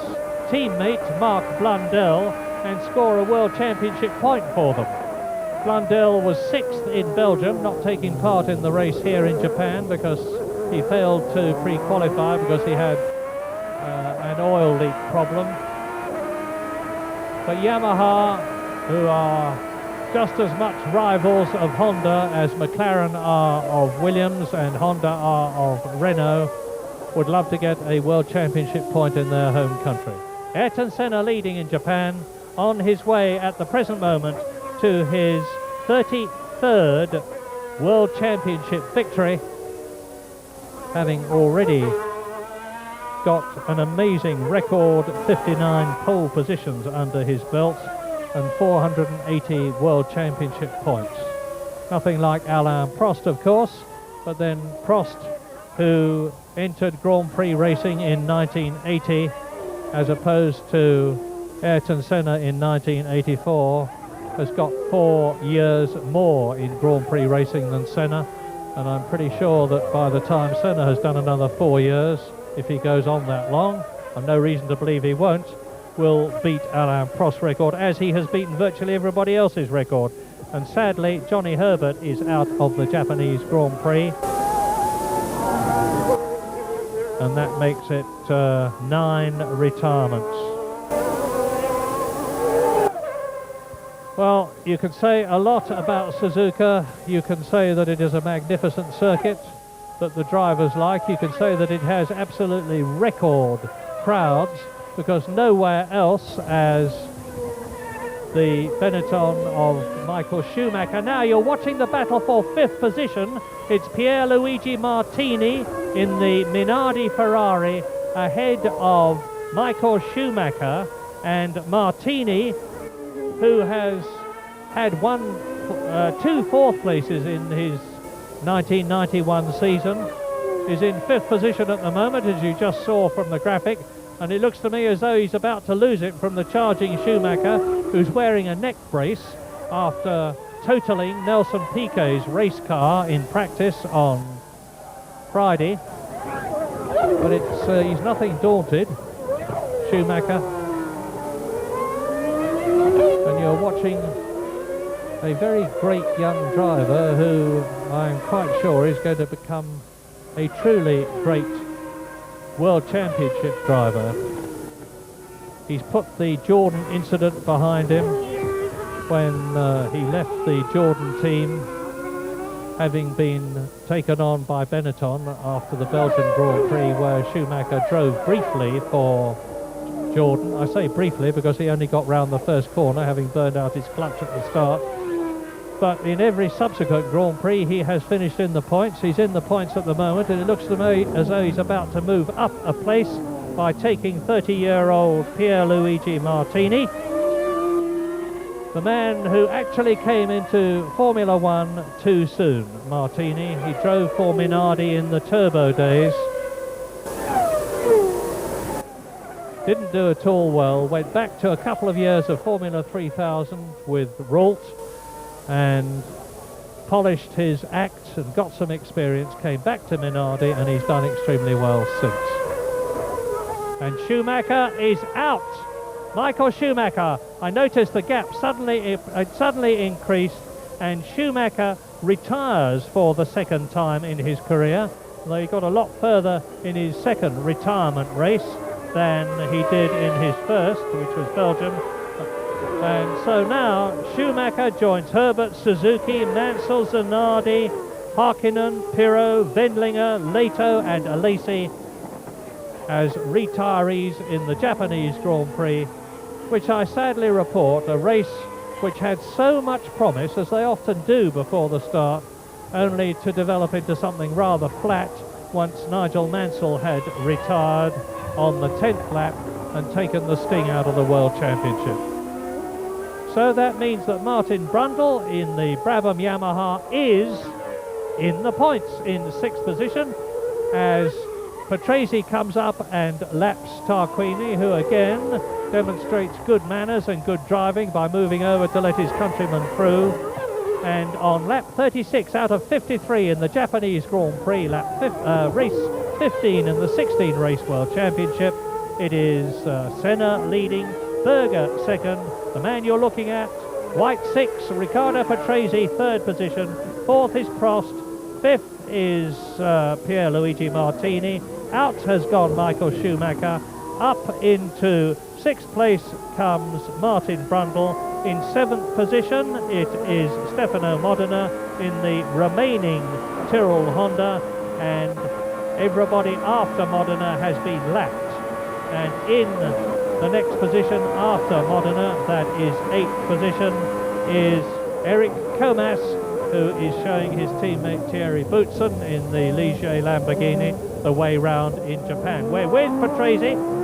Speaker 1: teammate Mark Blundell and score a World Championship point for them. Blundell was sixth in Belgium, not taking part in the race here in Japan because he failed to pre-qualify because he had an oil leak problem. But Yamaha, who are just as much rivals of Honda as McLaren are of Williams and Honda are of Renault, would love to get a World Championship point in their home country. Ayrton Senna leading in Japan, on his way at the present moment to his 33rd World Championship victory, having already got an amazing record 59 pole positions under his belt and 480 World Championship points. Nothing like Alain Prost, of course, but then Prost, who entered Grand Prix racing in 1980 as opposed to Ayrton Senna in 1984, has got 4 years more in Grand Prix racing than Senna, and I'm pretty sure that by the time Senna has done another 4 years, if he goes on that long, I've no reason to believe he won't, will beat Alain Prost's record, as he has beaten virtually everybody else's record. And sadly, Johnny Herbert is out of the Japanese Grand Prix, and that makes it 9 retirements. Well, you can say a lot about Suzuka. You can say that it is a magnificent circuit that the drivers like. You can say that it has absolutely record crowds, because nowhere else as the Benetton of Michael Schumacher. Now you're watching the battle for 5th position. It's Pierluigi Martini in the Minardi Ferrari ahead of Michael Schumacher, and Martini, who has had 2 fourth places in his 1991 season, is in 5th position at the moment, as you just saw from the graphic, and it looks to me as though he's about to lose it from the charging Schumacher, who's wearing a neck brace after totaling Nelson Piquet's race car in practice on Friday. But he's nothing daunted, Schumacher. And you're watching a very great young driver who I'm quite sure is going to become a truly great World Championship driver. He's put the Jordan incident behind him when he left the Jordan team, having been taken on by Benetton after the Belgian Grand Prix, where Schumacher drove briefly for Jordan. I say briefly because he only got round the first corner, having burned out his clutch at the start. But in every subsequent Grand Prix he has finished in the points. He's in the points at the moment, and it looks to me as though he's about to move up a place by taking 30-year-old Pierluigi Martini. the man who actually came into Formula One too soon, Martini. He drove for Minardi in the turbo days. Didn't do at all well. Went back to a couple of years of Formula 3000 with Ralt and polished his act and got some experience, came back to Minardi, and he's done extremely well since. And Schumacher is out. Michael Schumacher. I noticed the gap suddenly increased, and Schumacher retires for the second time in his career. Although he got a lot further in his second retirement race than he did in his first, which was Belgium. And so now Schumacher joins Herbert, Suzuki, Mansell, Zanardi, Hakkinen, Pirro, Wendlinger, Leto and Alesi as retirees in the Japanese Grand Prix, which I sadly report, a race which had so much promise, as they often do before the start, only to develop into something rather flat once Nigel Mansell had retired on the 10th lap and taken the sting out of the World Championship. So that means that Martin Brundle in the Brabham Yamaha is in the points in 6th position as Patrese comes up and laps Tarquini, who again demonstrates good manners and good driving by moving over to let his countryman through. And on lap 36 out of 53 in the Japanese Grand Prix, race 15 in the 16 Race World Championship, it is Senna leading, Berger second, the man you're looking at, White 6, Riccardo Patrese 3rd position, 4th is Prost, 5th is Pierluigi Martini, out has gone Michael Schumacher, up into 6th place comes Martin Brundle. In 7th position it is Stefano Modena in the remaining Tyrrell Honda, and everybody after Modena has been lapped. And in the next position after Modena, that is 8th position, is Eric Comas, who is showing his teammate Thierry Boutsen in the Ligier Lamborghini the way round in Japan. We're with Patrese.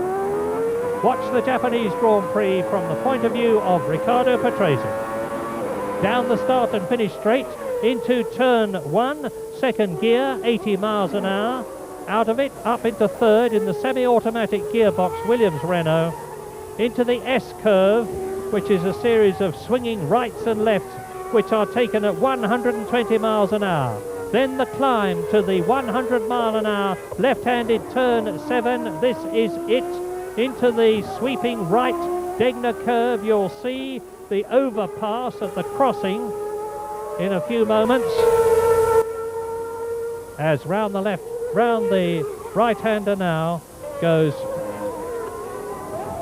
Speaker 1: Watch the Japanese Grand Prix from the point of view of Riccardo Patrese. Down the start and finish straight into turn 1, second gear, 80 miles an hour. Out of it, up into third in the semi-automatic gearbox Williams Renault. Into the S-curve, which is a series of swinging rights and lefts, which are taken at 120 miles an hour. Then the climb to the 100 mile an hour left-handed turn 7. This is it. Into the sweeping right Degner curve. You'll see the overpass at the crossing in a few moments. As round the left, round the right-hander now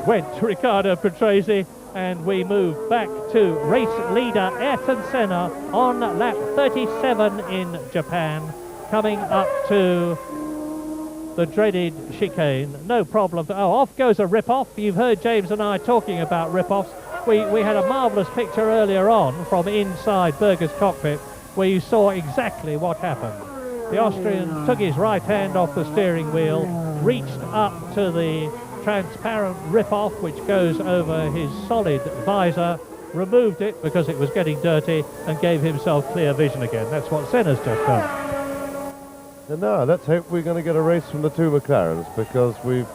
Speaker 1: went Riccardo Patrese, and we move back to race leader Ayrton Senna on lap 37 in Japan, coming up to the dreaded chicane. No problem. Oh, off goes a rip-off. You've heard James and I talking about rip-offs. We had a marvellous picture earlier on from inside Berger's cockpit where you saw exactly what happened. The Austrian took his right hand off the steering wheel, reached up to the transparent rip-off which goes over his solid visor, removed it because it was getting dirty, and gave himself clear vision again. That's what Senna's just done.
Speaker 3: And now let's hope we're going to get a race from the two McLarens, because we've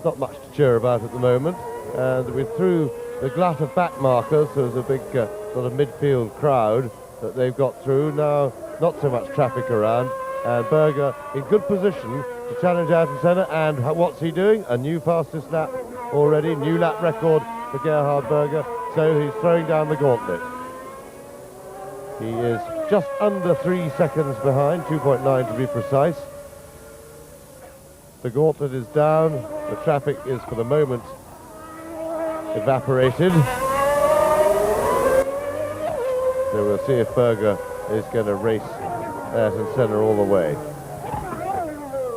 Speaker 3: not much to cheer about at the moment, and we're through the glut of back markers. So there's a big sort of midfield crowd that they've got through. Now not so much traffic around, and Berger in good position to challenge Ayrton Senna. And what's he doing? A new fastest lap already, new lap record for Gerhard Berger, so he's throwing down the gauntlet. He is just under 3 seconds behind, 2.9 to be precise. The gauntlet is down, the traffic is for the moment evaporated. So we'll see if Berger is going to race Ayrton Senna all the way.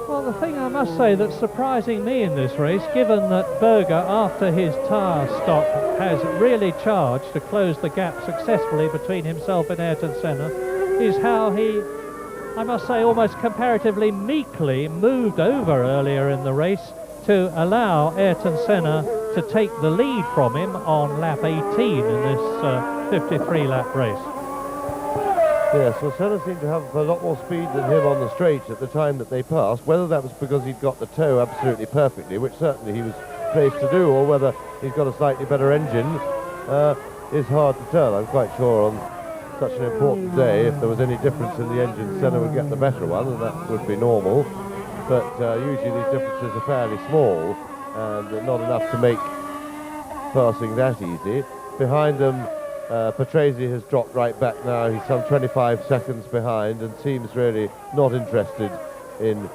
Speaker 1: Well, the thing I must say that's surprising me in this race, given that Berger, after his tyre stop, has really charged to close the gap successfully between himself and Ayrton Senna, is how he, I must say, almost comparatively meekly moved over earlier in the race to allow Ayrton Senna to take the lead from him on lap 18 in this 53-lap race.
Speaker 3: Yes, well, Senna seemed to have a lot more speed than him on the straight at the time that they passed. Whether that was because he'd got the toe absolutely perfectly, which certainly he was placed to do, or whether he's got a slightly better engine, is hard to tell. I'm quite sure on such an important day, if there was any difference in the engine, Senna would get the better one, and that would be normal. But usually these differences are fairly small, and not enough to make passing that easy. Behind them, Patrese has dropped right back now. He's some 25 seconds behind and seems really not interested in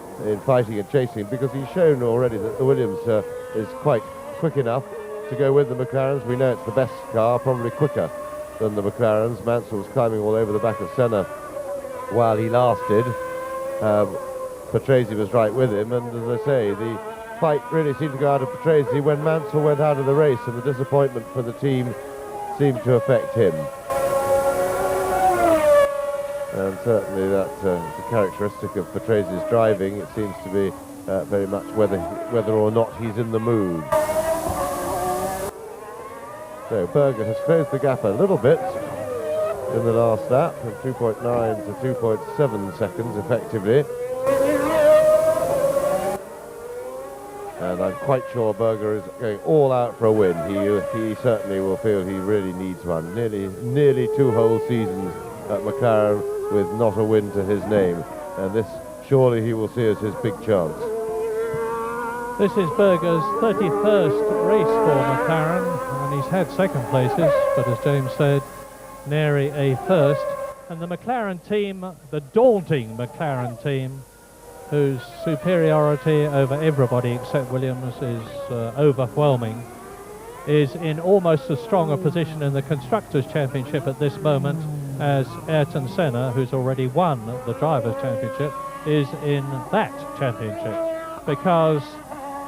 Speaker 3: fighting and chasing, because he's shown already that the Williams is quite quick enough to go with the McLarens. We know it's the best car, probably quicker than the McLarens. Mansell was climbing all over the back of Senna while he lasted. Patrese was right with him, and as I say, the fight really seemed to go out of Patrese when Mansell went out of the race, and the disappointment for the team seemed to affect him. And certainly that is a characteristic of Patrese's driving. It seems to be very much whether or not he's in the mood. So Berger has closed the gap a little bit in the last lap, from 2.9 to 2.7 seconds effectively. And I'm quite sure Berger is going all out for a win. He certainly will feel he really needs one. Nearly 2 whole seasons at McLaren with not a win to his name. And this surely he will see as his big chance.
Speaker 1: This is Berger's 31st race for McLaren, and he's had second places, but as James said, nary a first. And the McLaren team, the daunting McLaren team, whose superiority over everybody except Williams is overwhelming, is in almost as strong a position in the Constructors' Championship at this moment as Ayrton Senna, who's already won the Drivers' Championship, is in that championship, because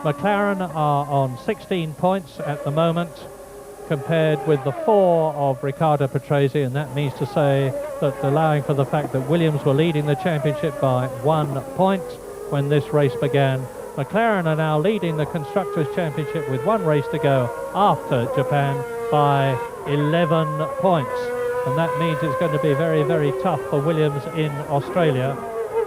Speaker 1: McLaren are on 16 points at the moment, compared with the 4 of Riccardo Patrese, and that means to say that, allowing for the fact that Williams were leading the championship by 1 point when this race began, McLaren are now leading the Constructors' Championship with 1 race to go after Japan by 11 points. And that means it's going to be very, very tough for Williams in Australia.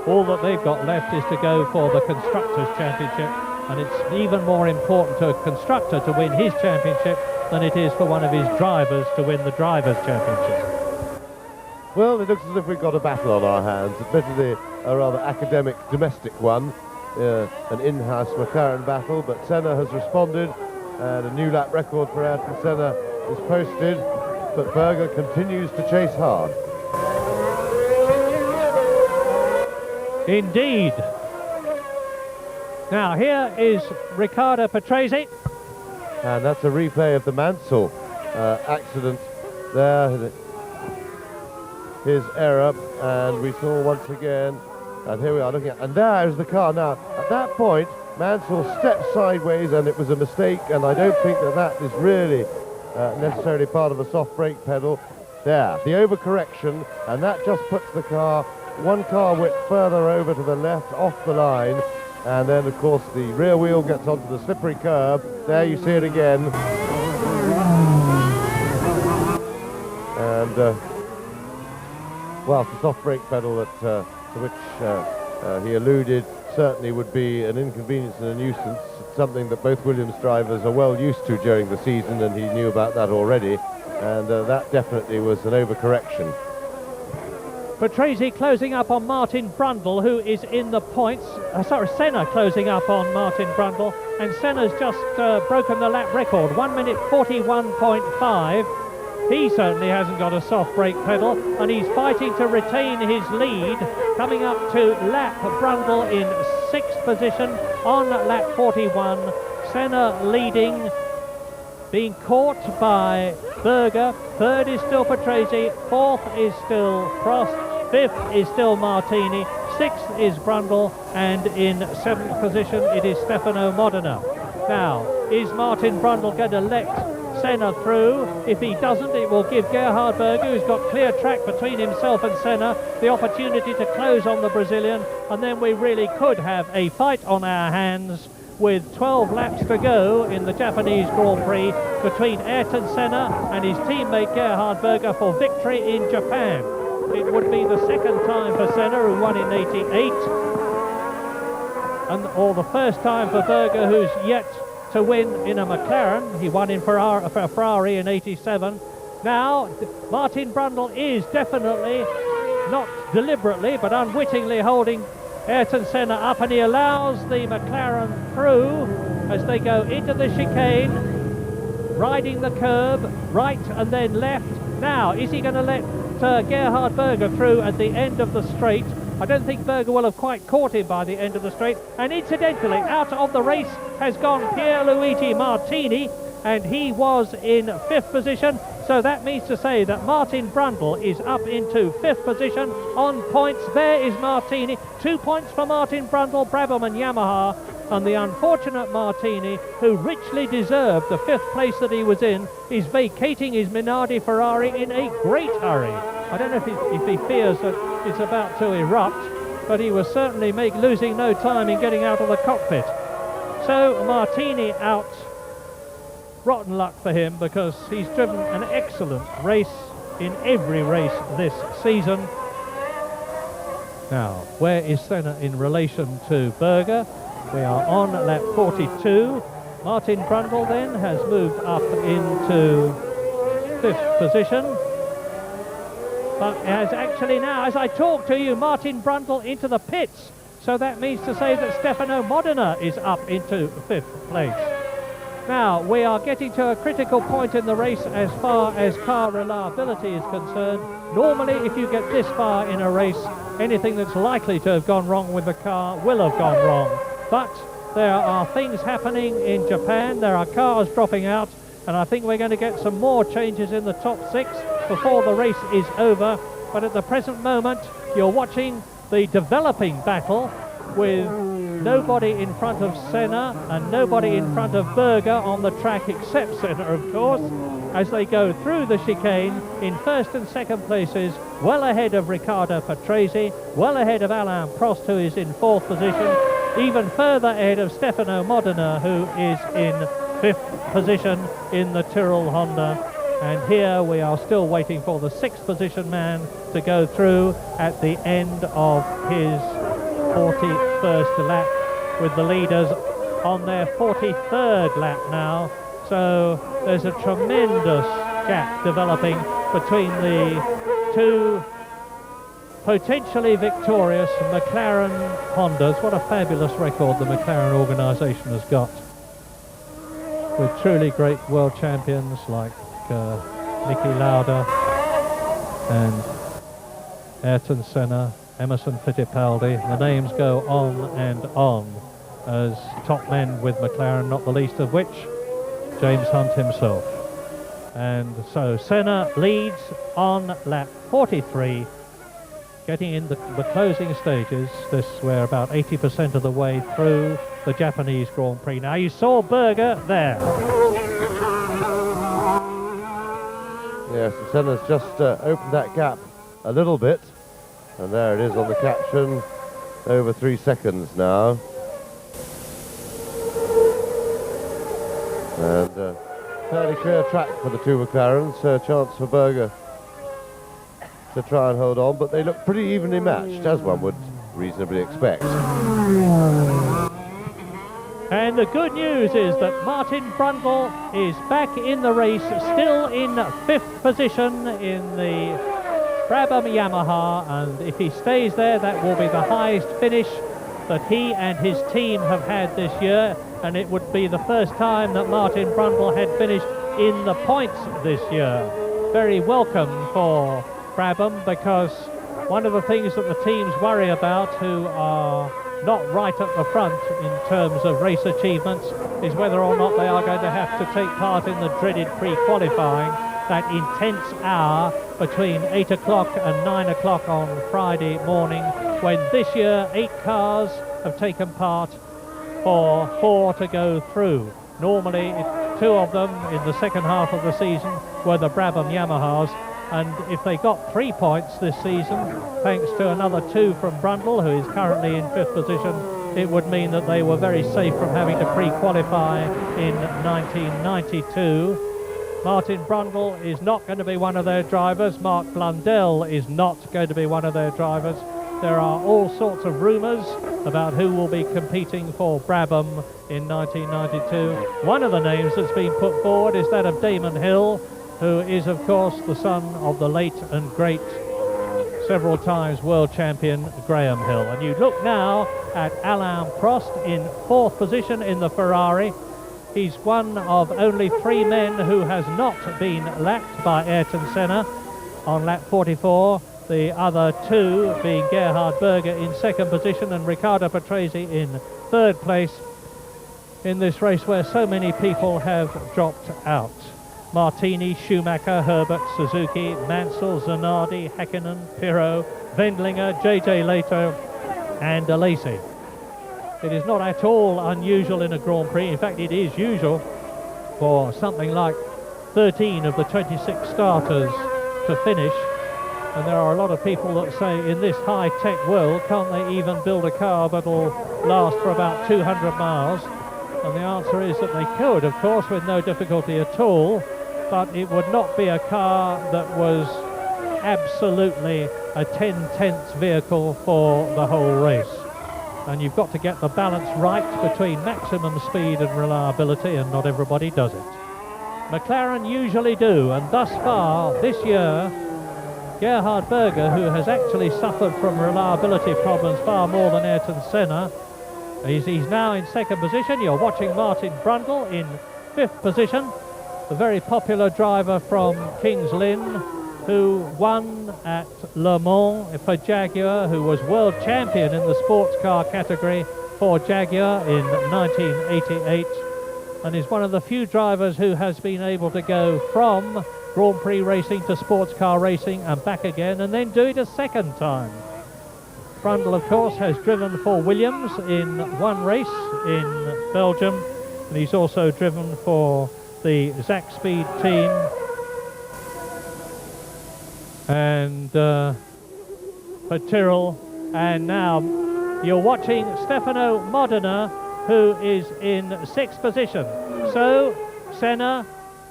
Speaker 1: All that they've got left is to go for the Constructors' Championship, and it's even more important to a constructor to win his championship than it is for one of his drivers to win the Drivers' Championship.
Speaker 3: Well, it looks as if we've got a battle on our hands, admittedly a rather academic domestic one, an in-house McLaren battle, but Senna has responded, and a new lap record for Ayrton Senna is posted, but Berger continues to chase hard.
Speaker 1: Indeed. Now here is Riccardo Patrese.
Speaker 3: And that's a replay of the Mansell accident there, his error, and we saw once again, and here we are looking at, and there is the car now. At that point, Mansell stepped sideways, and it was a mistake, and I don't think that is really necessarily part of a soft brake pedal. There, the overcorrection, and that just puts the car 1 car width further over to the left, off the line. And then, of course, the rear wheel gets onto the slippery curb. There you see it again. And whilst the soft brake pedal to which he alluded certainly would be an inconvenience and a nuisance, it's something that both Williams drivers are well used to during the season, and he knew about that already. And that definitely was an overcorrection.
Speaker 1: Patrese closing up on Martin Brundle, who is in the points. Senna closing up on Martin Brundle, and Senna's just broken the lap record, 1 minute 41.5. He certainly hasn't got a soft brake pedal, and he's fighting to retain his lead, coming up to lap Brundle in 6th position on lap 41. Senna leading, being caught by Berger. 3rd is still Patrese, 4th is still Prost, 5th is still Martini, 6th is Brundle, and in 7th position it is Stefano Modena. Now, is Martin Brundle going to let Senna through? If he doesn't, it will give Gerhard Berger, who's got clear track between himself and Senna, the opportunity to close on the Brazilian, and then we really could have a fight on our hands with 12 laps to go in the Japanese Grand Prix between Ayrton Senna and his teammate Gerhard Berger for victory in Japan. It would be the second time for Senna, who won in 88, or the first time for Berger, who's yet to win in a McLaren. He won in Ferrari in 87. Now, Martin Brundle is definitely, not deliberately, but unwittingly holding Ayrton Senna up, and he allows the McLaren through as they go into the chicane, riding the curb, right and then left. Now, is he going to let Gerhard Berger through at the end of the straight? I don't think Berger will have quite caught him by the end of the straight. And incidentally, out of the race has gone Pierluigi Martini, and he was in 5th position. So that means to say that Martin Brundle is up into 5th position on points. There is Martini. 2 points for Martin Brundle, Brabham and Yamaha. And the unfortunate Martini, who richly deserved the 5th place that he was in, is vacating his Minardi Ferrari in a great hurry. I don't know if he fears that it's about to erupt, but he was certainly losing no time in getting out of the cockpit. So Martini out. Rotten luck for him, because he's driven an excellent race in every race this season. Now, where is Senna in relation to Berger? We are on lap 42. Martin Brundle then has moved up into 5th position. But has actually now, as I talk to you, Martin Brundle into the pits. So that means to say that Stefano Modena is up into 5th place. Now, we are getting to a critical point in the race as far as car reliability is concerned. Normally, if you get this far in a race, anything that's likely to have gone wrong with the car will have gone wrong. But there are things happening in Japan. There are cars dropping out, and I think we're going to get some more changes in the top 6 before the race is over. But at the present moment, you're watching the developing battle with nobody in front of Senna and nobody in front of Berger on the track except Senna, of course, as they go through the chicane in 1st and 2nd places, well ahead of Riccardo Patrese, well ahead of Alain Prost, who is in 4th position, even further ahead of Stefano Modena, who is in 5th position in the Tyrrell Honda. And here we are still waiting for the 6th position man to go through at the end of his 41st lap, with the leaders on their 43rd lap now. So there's a tremendous gap developing between the two potentially victorious McLaren Hondas. What a fabulous record the McLaren organisation has got, with truly great world champions like Niki Lauda and Ayrton Senna, Emerson Fittipaldi. The names go on and on as top men with McLaren, not the least of which James Hunt himself. And so Senna leads on lap 43, getting in the closing stages. We're about 80% of the way through the Japanese Grand Prix. Now, you saw Berger there.
Speaker 3: Yes, Senna's just opened that gap a little bit. And there it is on the caption, over 3 seconds now. And fairly clear track for the two McLarens, so a chance for Berger to try and hold on, but they look pretty evenly matched, as one would reasonably expect.
Speaker 1: And the good news is that Martin Brundle is back in the race, still in 5th position in the Brabham Yamaha, and if he stays there, that will be the highest finish that he and his team have had this year, and it would be the first time that Martin Brundle had finished in the points this year. Very welcome for Brabham, because one of the things that the teams worry about, who are not right at the front in terms of race achievements, is whether or not they are going to have to take part in the dreaded pre-qualifying, that intense hour between 8 o'clock and 9 o'clock on Friday morning, when this year 8 cars have taken part for 4 to go through. Normally 2 of them in the second half of the season were the Brabham Yamahas, and if they got 3 points this season, thanks to another 2 from Brundle, who is currently in 5th position, it would mean that they were very safe from having to pre-qualify in 1992. Martin Brundle is not going to be one of their drivers. Mark Blundell is not going to be one of their drivers. There are all sorts of rumours about who will be competing for Brabham in 1992. One of the names that's been put forward is that of Damon Hill, who is, of course, the son of the late and great, several times world champion Graham Hill. And you look now at Alain Prost in 4th position in the Ferrari. He's one of only 3 men who has not been lapped by Ayrton Senna on lap 44. The other 2 being Gerhard Berger in 2nd position and Riccardo Patrese in 3rd place in this race where so many people have dropped out. Martini, Schumacher, Herbert, Suzuki, Mansell, Zanardi, Häkkinen, Pirro, Wendlinger, JJ Leto and Alesi. It is not at all unusual in a Grand Prix. In fact, it is usual for something like 13 of the 26 starters to finish. And there are a lot of people that say in this high-tech world, can't they even build a car that'll last for about 200 miles? And the answer is that they could, of course, with no difficulty at all, but it would not be a car that was absolutely a 10-tenths vehicle for the whole race. And you've got to get the balance right between maximum speed and reliability, and not everybody does it. McLaren usually do, and thus far this year, Gerhard Berger, who has actually suffered from reliability problems far more than Ayrton Senna, he's now in 2nd position. You're watching Martin Brundle in 5th position, the very popular driver from Kings Lynn, who won at Le Mans for Jaguar, who was world champion in the sports car category for Jaguar in 1988, and is one of the few drivers who has been able to go from Grand Prix racing to sports car racing and back again, and then do it a 2nd time. Brundle, of course, has driven for Williams in 1 race in Belgium, and he's also driven for the Zakspeed team. And for Tyrrell, and now you're watching Stefano Modena, who is in 6th position. So Senna,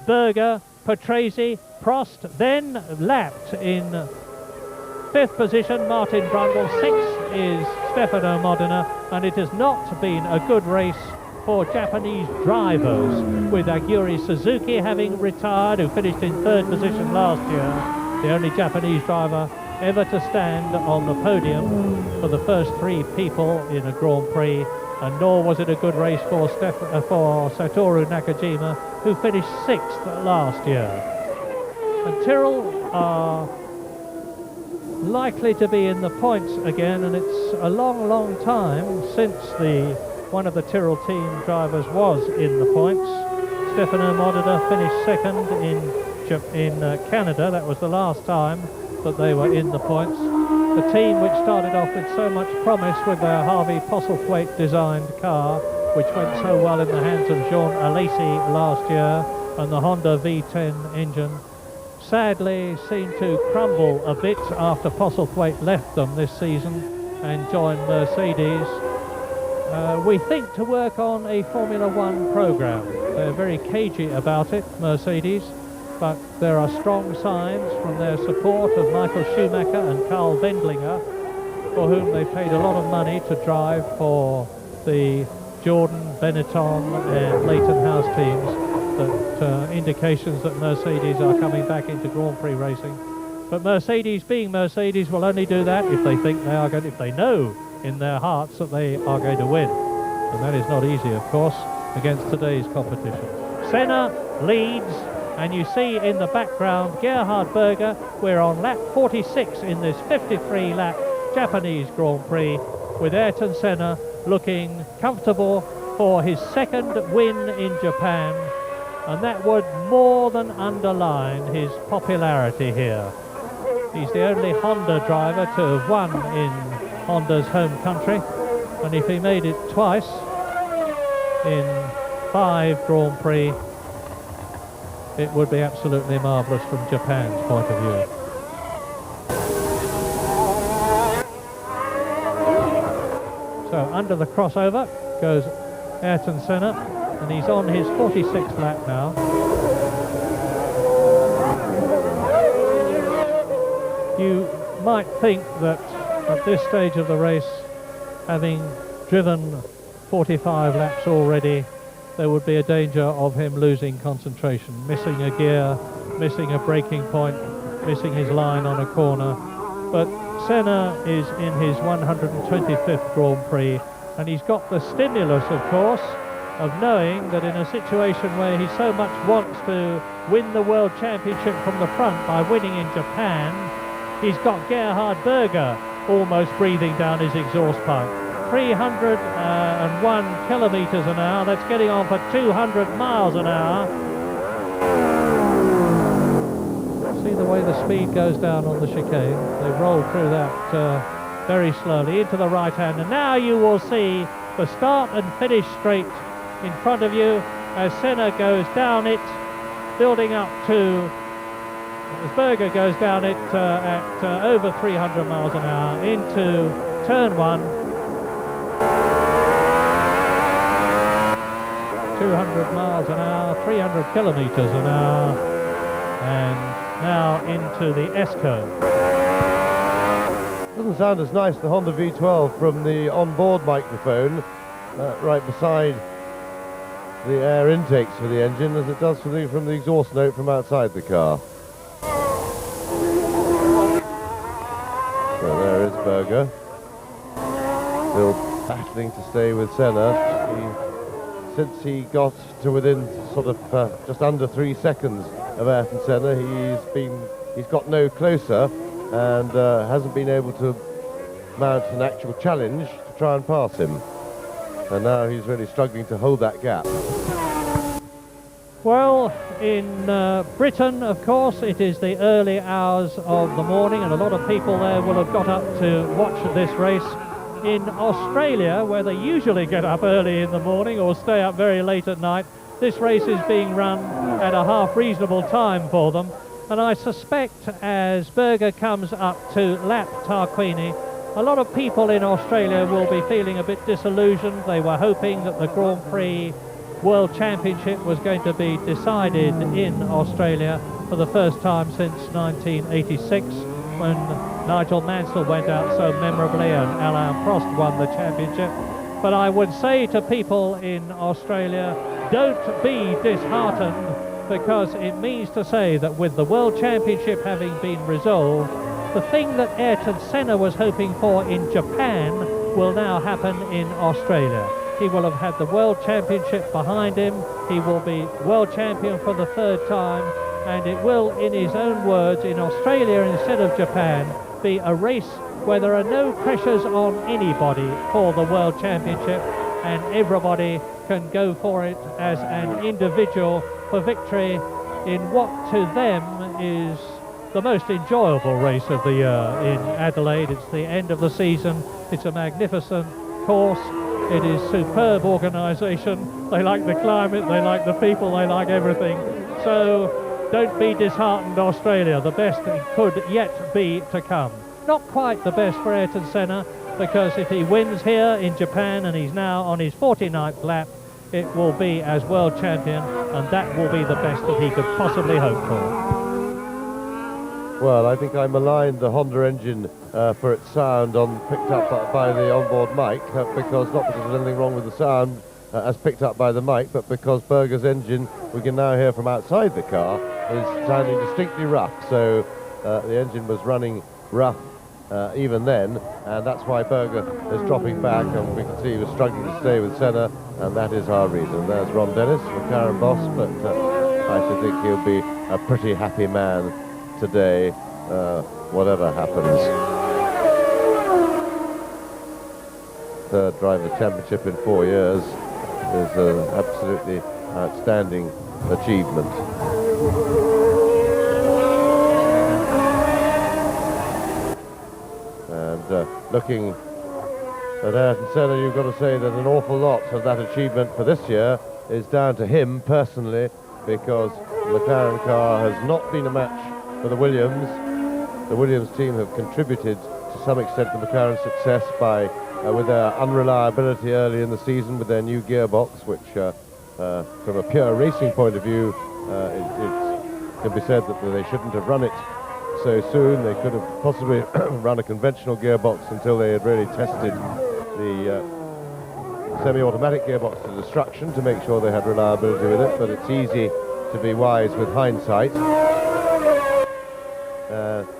Speaker 1: Berger, Patrese, Prost, then lapped in 5th position Martin Brundle, 6th is Stefano Modena, and it has not been a good race for Japanese drivers, with Aguri Suzuki having retired, who finished in 3rd position last year, the only Japanese driver ever to stand on the podium for the first 3 people in a Grand Prix, and nor was it a good race for Satoru Nakajima, who finished 6th last year. And Tyrrell are likely to be in the points again, and it's a long, long time since one of the Tyrrell team drivers was in the points. Stefano Modena finished 2nd in Canada. That was the last time that they were in the points. The team which started off with so much promise with their Harvey Postlethwaite designed car, which went so well in the hands of Jean Alesi last year, and the Honda V10 engine, sadly seemed to crumble a bit after Postlethwaite left them this season and joined Mercedes. We think to work on a Formula One program. They're very cagey about it, Mercedes, but there are strong signs from their support of Michael Schumacher and Carl Wendlinger, for whom they paid a lot of money to drive for the Jordan, Benetton and Leighton House teams, that indications that Mercedes are coming back into Grand Prix racing. But Mercedes, being Mercedes, will only do that if they think they are going, if they know in their hearts that they are going to win. And that is not easy, of course, against today's competition. Senna leads, and you see in the background Gerhard Berger. We're on lap 46 in this 53-lap Japanese Grand Prix, with Ayrton Senna looking comfortable for his 2nd win in Japan, and that would more than underline his popularity here. He's the only Honda driver to have won in Honda's home country, and if he made it twice in 5 Grand Prix, it would be absolutely marvellous from Japan's point of view. So under the crossover goes Ayrton Senna, and he's on his 46th lap now. You might think that at this stage of the race, having driven 45 laps already, there would be a danger of him losing concentration, missing a gear, missing a braking point, missing his line on a corner. But Senna is in his 125th Grand Prix, and he's got the stimulus, of course, of knowing that in a situation where he so much wants to win the World Championship from the front by winning in Japan, he's got Gerhard Berger almost breathing down his exhaust pipe. 301 kilometers an hour, that's getting on for 200 miles an hour. See the way the speed goes down on the chicane. They roll through that very slowly into the right hand, and now you will see the start and finish straight in front of you as Senna goes down it, building up to, as Berger goes down it at over 300 miles an hour into turn 1. 200 miles an hour, 300 kilometers an hour, and now into the Esco.
Speaker 3: Doesn't sound as nice, the Honda V12 from the onboard microphone right beside the air intakes for the engine, as it does from the exhaust note from outside the car. So there is Berger, still battling to stay with Senna. Since he got to within sort of just under 3 seconds of Ayrton Senna, he's got no closer and hasn't been able to mount an actual challenge to try and pass him. And now he's really struggling to hold that gap.
Speaker 1: Well, in Britain, of course, it is the early hours of the morning, and a lot of people there will have got up to watch this race. In Australia, where they usually get up early in the morning or stay up very late at night, this race is being run at a half reasonable time for them. And I suspect as Berger comes up to lap Tarquini, a lot of people in Australia will be feeling a bit disillusioned. They were hoping that the Grand Prix World Championship was going to be decided in Australia for the first time since 1986, when Nigel Mansell went out so memorably and Alain Prost won the championship. But I would say to people in Australia, don't be disheartened, because it means to say that with the World Championship having been resolved, the thing that Ayrton Senna was hoping for in Japan will now happen in Australia. He will have had the World Championship behind him, he will be World Champion for the 3rd time, and it will, in his own words, in Australia instead of Japan, be a race where there are no pressures on anybody for the World Championship, and everybody can go for it as an individual for victory in what to them is the most enjoyable race of the year in Adelaide. It's the end of the season, it's a magnificent course, it is superb organisation, they like the climate, they like the people, they like everything. So don't be disheartened, Australia. The best could yet be to come. Not quite the best for Ayrton Senna, because if he wins here in Japan and he's now on his 49th lap, it will be as world champion, and that will be the best that he could possibly hope for.
Speaker 3: Well, I think I maligned the Honda engine for its sound picked up by the onboard mic, because not because there's anything wrong with the sound as picked up by the mic, but because Berger's engine, we can now hear from outside the car, is sounding distinctly rough. So the engine was running rough even then, and that's why Berger is dropping back, and we can see he was struggling to stay with Senna, and that is our reason. There's Ron Dennis, McLaren boss, but I should think he'll be a pretty happy man today, whatever happens. 3rd Drivers' Championship in 4 years is an absolutely outstanding achievement. And looking at Ayrton Senna, you've got to say that an awful lot of that achievement for this year is down to him personally, because the McLaren car has not been a match for the Williams. The Williams team have contributed to some extent to McLaren's success by with their unreliability early in the season with their new gearbox, which from a pure racing point of view, it can be said that they shouldn't have run it so soon. They could have possibly run a conventional gearbox until they had really tested the semi-automatic gearbox to destruction to make sure they had reliability with it, but it's easy to be wise with hindsight.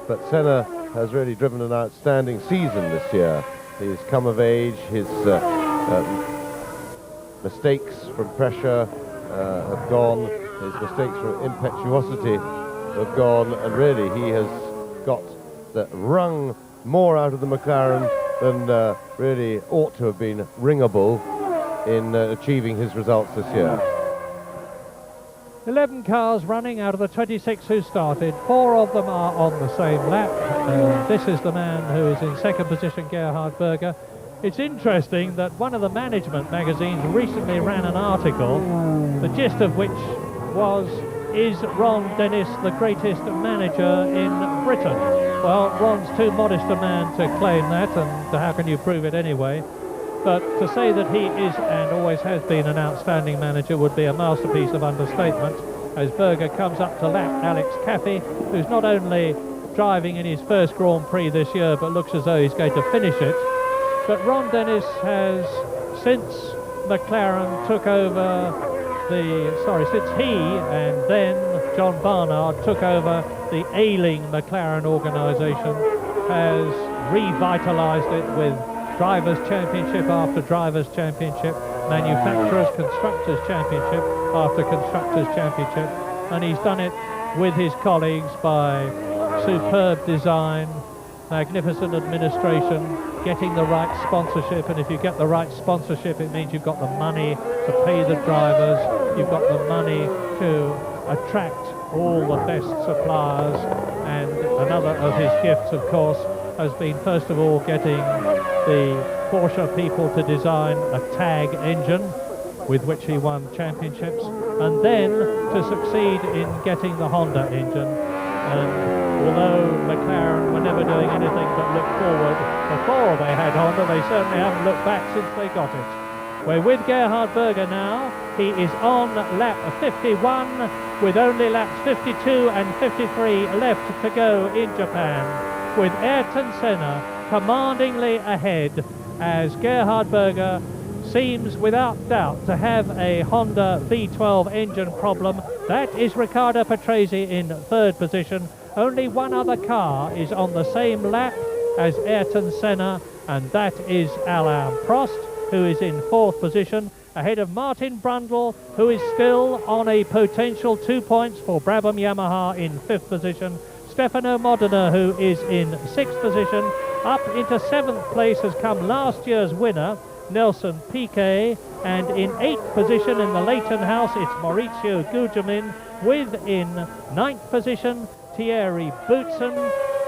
Speaker 3: But Senna has really driven an outstanding season this year. He's come of age, his mistakes from pressure have gone, his mistakes from impetuosity have gone, and really he has wrung more out of the McLaren than really ought to have been wringable in achieving his results this year.
Speaker 1: 11 cars running out of the 26 who started. 4 of them are on the same lap. This is the man who is in second position, Gerhard Berger. It's interesting that one of the management magazines recently ran an article, the gist of which was, is Ron Dennis the greatest manager in Britain? Well, Ron's too modest a man to claim that, and how can you prove it anyway? But to say that he is and always has been an outstanding manager would be a masterpiece of understatement, as Berger comes up to lap Alex Caffey, who's not only driving in his first Grand Prix this year, but looks as though he's going to finish it. But Ron Dennis has, since McLaren took over since he and then John Barnard took over the ailing McLaren organisation, has revitalised it with Drivers' Championship after Drivers' Championship, Manufacturers' Constructors' Championship after Constructors' Championship, and he's done it with his colleagues by superb design, magnificent administration, getting the right sponsorship, and if you get the right sponsorship it means you've got the money to pay the drivers, you've got the money to attract all the best suppliers, and another of his gifts of course has been first of all getting the Porsche people to design a tag engine with which he won championships, and then to succeed in getting the Honda engine. And although McLaren were never doing anything but look forward before they had Honda, they certainly haven't looked back since they got it. We're with Gerhard Berger now. He is on lap 51 with only laps 52 and 53 left to go in Japan, with Ayrton Senna commandingly ahead, as Gerhard Berger seems without doubt to have a Honda V12 engine problem. That is Riccardo Patrese in third position. Only one other car is on the same lap as Ayrton Senna, and that is Alain Prost, who is in fourth position, ahead of Martin Brundle, who is still on a potential 2 points for Brabham Yamaha in fifth position. Stefano Modena, who is in sixth position. Up into seventh place has come last year's winner, Nelson Piquet, and in eighth position in the Leighton house it's Maurizio Gugelmin, with in ninth position Thierry Boutsen.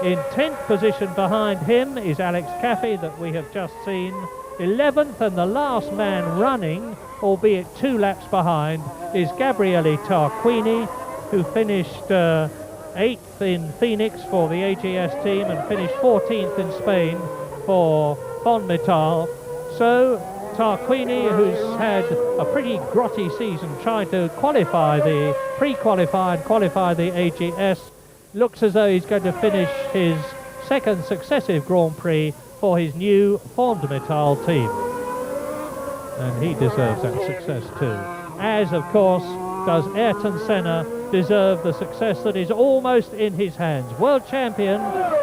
Speaker 1: In 10th position behind him is Alex Caffey, that we have just seen. 11th, and the last man running, albeit 2 laps behind, is Gabriele Tarquini, who finished 8th in Phoenix for the AGS team and finished 14th in Spain for Fonmetal. So Tarquini, who's had a pretty grotty season trying to qualify the pre-qualify and qualify the AGS, looks as though he's going to finish his second successive Grand Prix for his new Fonmetal team. And he deserves that success too. As, of course, does Ayrton Senna deserve the success that is almost in his hands. World champion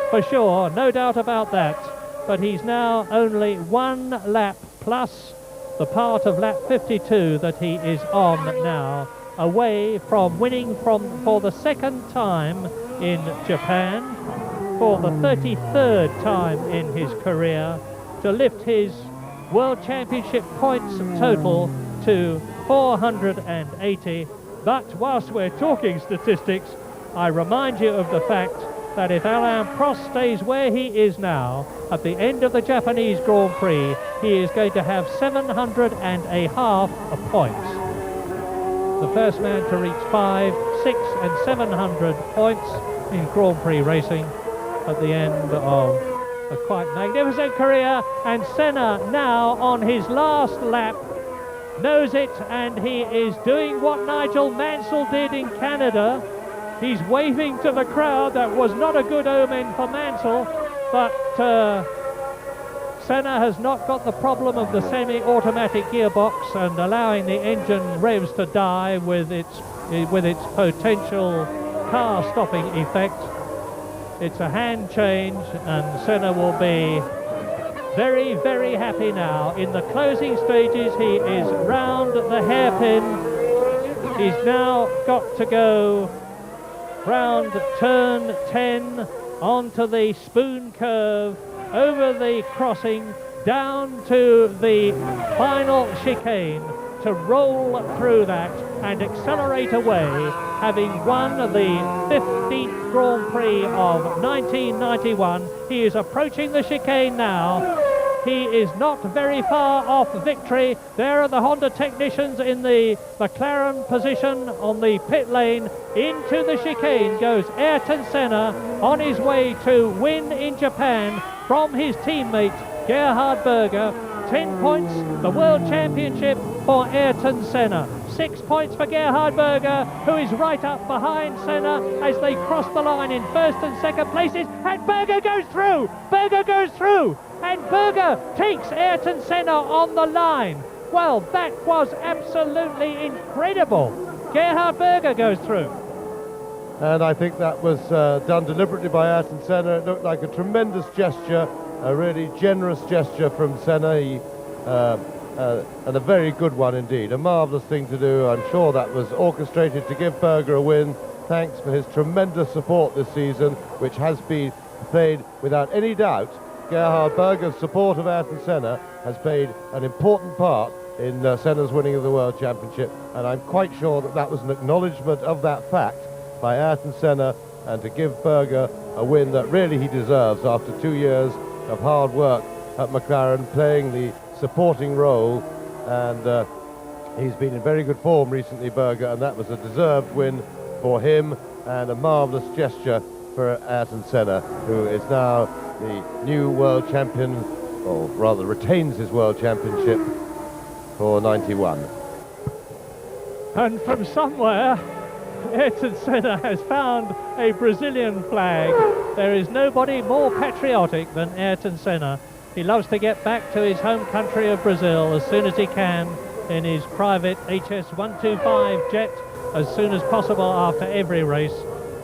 Speaker 1: for sure, no doubt about that. But he's now only 1 lap plus the part of lap 52 that he is on now, away from winning for the second time in Japan, for the 33rd time in his career, to lift his World Championship points total to 480. But whilst we're talking statistics, I remind you of the fact that if Alain Prost stays where he is now, at the end of the Japanese Grand Prix, he is going to have 700.5 points. The first man to reach 5, 6 and 700 points in Grand Prix racing at the end of A quite magnificent career, and Senna now on his last lap knows it, and he is doing what Nigel Mansell did in Canada. He's waving to the crowd. That was not a good omen for Mansell, but Senna has not got the problem of the semi-automatic gearbox and allowing the engine revs to die with its potential car-stopping effect. It's a hand change, and Senna will be very, very happy now. In the closing stages, he is round the hairpin. He's now got to go round turn 10 onto the spoon curve, over the crossing, down to the final chicane, to roll through that and accelerate away, having won the 15th Grand Prix of 1991. He is approaching the chicane now. He is not very far off victory. There are the Honda technicians in the McLaren position on the pit lane. Into the chicane goes Ayrton Senna on his way to win in Japan from his teammate Gerhard Berger. 10 points, the World Championship for Ayrton Senna. 6 points for Gerhard Berger, who is right up behind Senna as they cross the line in first and second places. And Berger goes through! Berger goes through! And Berger takes Ayrton Senna on the line. Well, that was absolutely incredible. Gerhard Berger goes through.
Speaker 3: And I think that was done deliberately by Ayrton Senna. It looked like a tremendous gesture, a really generous gesture from Senna, and a very good one indeed. A marvellous thing to do. I'm sure that was orchestrated to give Berger a win. Thanks for his tremendous support this season, which has been played without any doubt. Gerhard Berger's support of Ayrton Senna has played an important part in Senna's winning of the World Championship, and I'm quite sure that that was an acknowledgement of that fact by Ayrton Senna, and to give Berger a win that really he deserves after 2 years of hard work at McLaren, playing the supporting role, and he's been in very good form recently, Berger, and that was a deserved win for him and a marvellous gesture for Ayrton Senna, who is now the new world champion, or rather retains his world championship for 91.
Speaker 1: And from somewhere, Ayrton Senna has found a Brazilian flag. There is nobody more patriotic than Ayrton Senna. He loves to get back to his home country of Brazil as soon as he can in his private HS-125 jet as soon as possible after every race.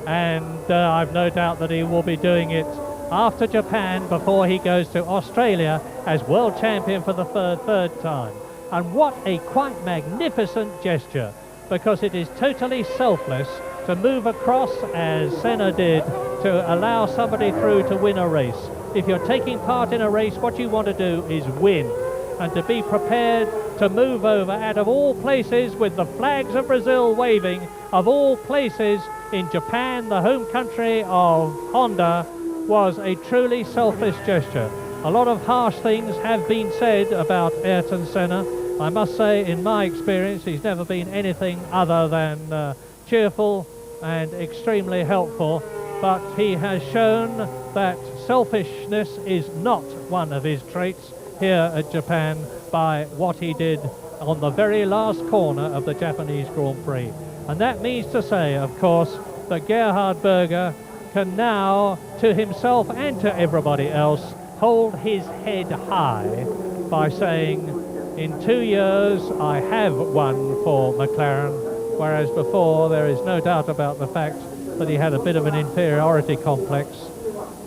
Speaker 1: And I've no doubt that he will be doing it after Japan before he goes to Australia as world champion for the third time. And what a quite magnificent gesture, because it is totally selfless to move across as Senna did to allow somebody through to win a race. If you're taking part in a race, what you want to do is win, and to be prepared to move over out of all places with the flags of Brazil waving, of all places in Japan, the home country of Honda, was a truly selfless gesture. A lot of harsh things have been said about Ayrton Senna. I must say, in my experience, he's never been anything other than cheerful and extremely helpful, but he has shown that selfishness is not one of his traits here at Japan by what he did on the very last corner of the Japanese Grand Prix. And that means to say, of course, that Gerhard Berger can now, to himself and to everybody else, hold his head high by saying, in 2 years I have won for McLaren, whereas before there is no doubt about the fact that he had a bit of an inferiority complex,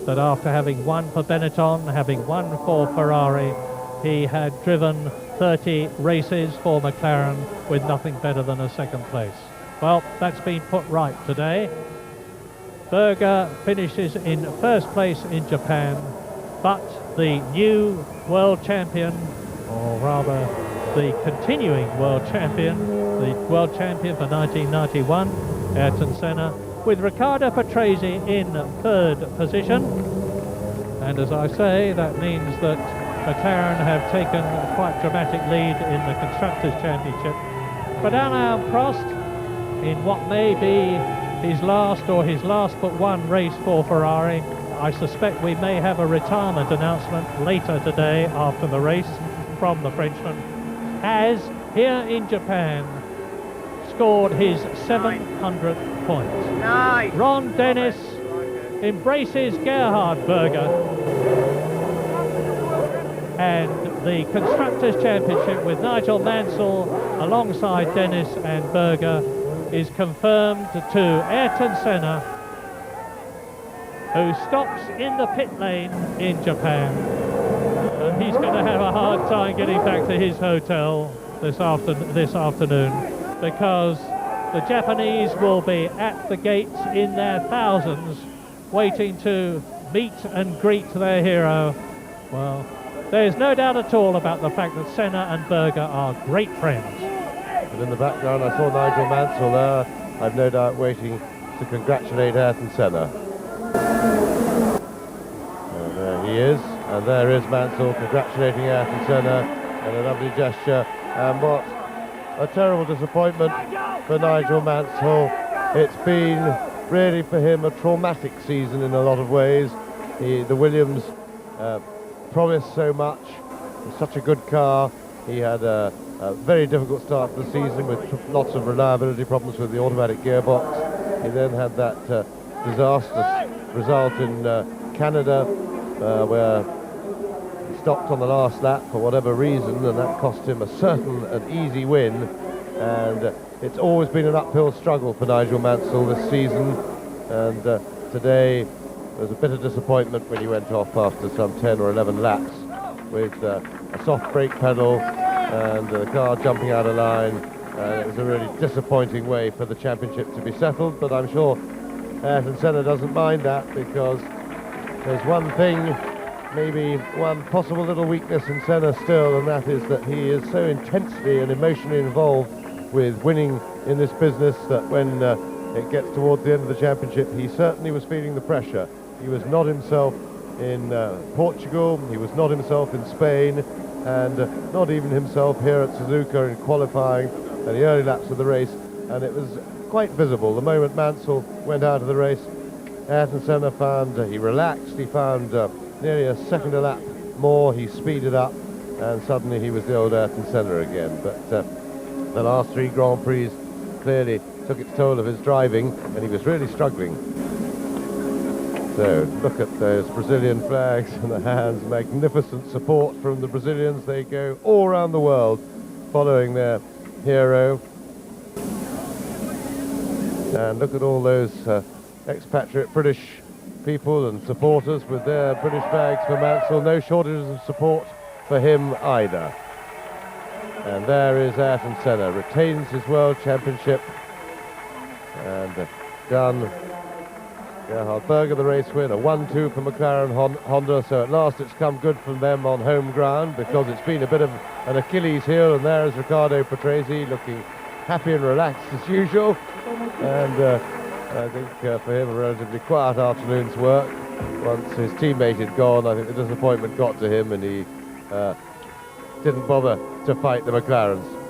Speaker 1: that after having won for Benetton, having won for Ferrari, he had driven 30 races for McLaren with nothing better than a second place. Well, that's been put right today. Berger finishes in first place in Japan, but the new world champion, or rather the continuing world champion, the world champion for 1991, Ayrton Senna, with Riccardo Patrese in third position. And as I say, that means that McLaren have taken a quite dramatic lead in the Constructors' Championship. But Alain Prost, in what may be his last but one race for Ferrari, I suspect we may have a retirement announcement later today after the race from the Frenchman, has here in Japan scored his 700th point.
Speaker 4: Nice.
Speaker 1: Ron Dennis embraces Gerhard Berger, and the Constructors' Championship with Nigel Mansell alongside Dennis and Berger is confirmed to Ayrton Senna, who stops in the pit lane in Japan. And he's going to have a hard time getting back to his hotel this afternoon, because the Japanese will be at the gates in their thousands waiting to meet and greet their hero. Well, there's no doubt at all about the fact that Senna and Berger are great friends.
Speaker 3: And in the background I saw Nigel Mansell there, I've no doubt waiting to congratulate Ayrton Senna. And there he is, and there is Mansell congratulating Ayrton Senna, and a lovely gesture. And what a terrible disappointment for Nigel Mansell. It's been really for him a traumatic season in a lot of ways. The Williams promised so much, it's such a good car. He had a very difficult start to the season with lots of reliability problems with the automatic gearbox. He then had that disastrous result in Canada where he stopped on the last lap for whatever reason, and that cost him a certain and easy win. And it's always been an uphill struggle for Nigel Mansell this season, and today there was a bit of disappointment when he went off after some 10 or 11 laps with a soft brake pedal and the car jumping out of line. It was a really disappointing way for the championship to be settled, but I'm sure Ayrton Senna doesn't mind that, because there's one thing, maybe one possible little weakness in Senna still, and that is that he is so intensely and emotionally involved with winning in this business that when it gets towards the end of the championship, he certainly was feeling the pressure. He was not himself in Portugal, he was not himself in Spain, and not even himself here at Suzuka in qualifying and the early laps of the race. And it was quite visible the moment Mansell went out of the race. Ayrton Senna found he relaxed, he found nearly a second a lap more, he speeded up, and suddenly he was the old Ayrton Senna again. But the last three Grand Prix clearly took its toll of his driving, and he was really struggling. So look at those Brazilian flags in the hands, magnificent support from the Brazilians. They go all around the world following their hero. And look at all those expatriate British people and supporters with their British flags for Mansell. No shortages of support for him either. And there is Ayrton Senna, retains his World Championship, and done. Gerhard Berger, the race winner, 1-2 for McLaren Honda, so at last it's come good from them on home ground, because it's been a bit of an Achilles heel, and there is Riccardo Patrese looking happy and relaxed as usual, and I think for him a relatively quiet afternoon's work. Once his teammate had gone, I think the disappointment got to him, and he didn't bother to fight the McLarens.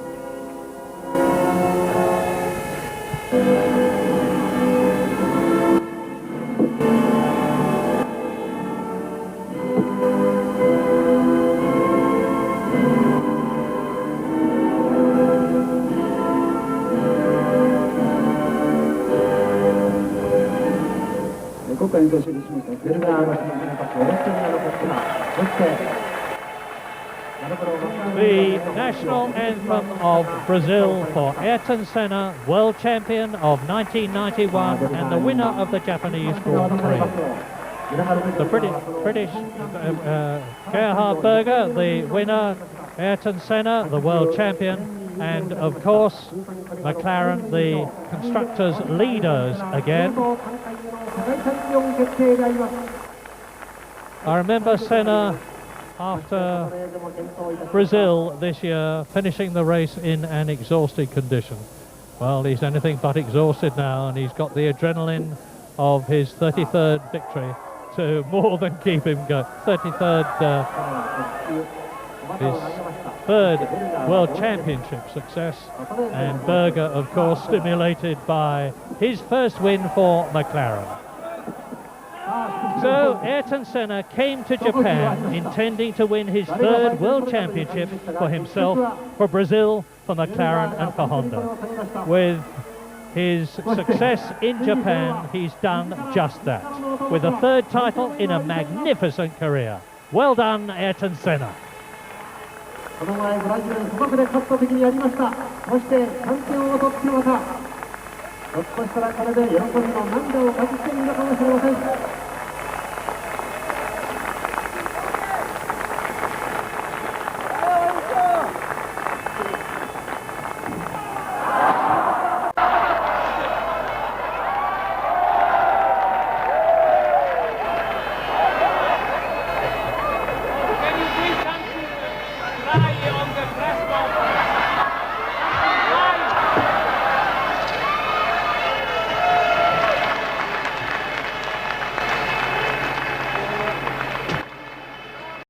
Speaker 1: The national anthem of Brazil for Ayrton Senna, world champion of 1991 and the winner of the Japanese Grand Prix. The British Gerhard Berger, the winner, Ayrton Senna, the world champion, and of course McLaren, the constructors' leaders again. I remember Senna after Brazil this year finishing the race in an exhausted condition. Well, he's anything but exhausted now, and he's got the adrenaline of his 33rd victory to more than keep him going. 33rd, his third World Championship success, and Berger, of course, stimulated by his first win for McLaren. So Ayrton Senna came to Japan intending to win his third World Championship for himself, for Brazil, for McLaren and for Honda. With his success in Japan, he's done just that, with a third title in a magnificent career. Well done, Ayrton Senna.
Speaker 4: この前ブラジルに祖国で勝った時にやりました。そしてチャンピオンを取ってまたひょっとしたらこれで喜びの涙をかじっているのかもしれません。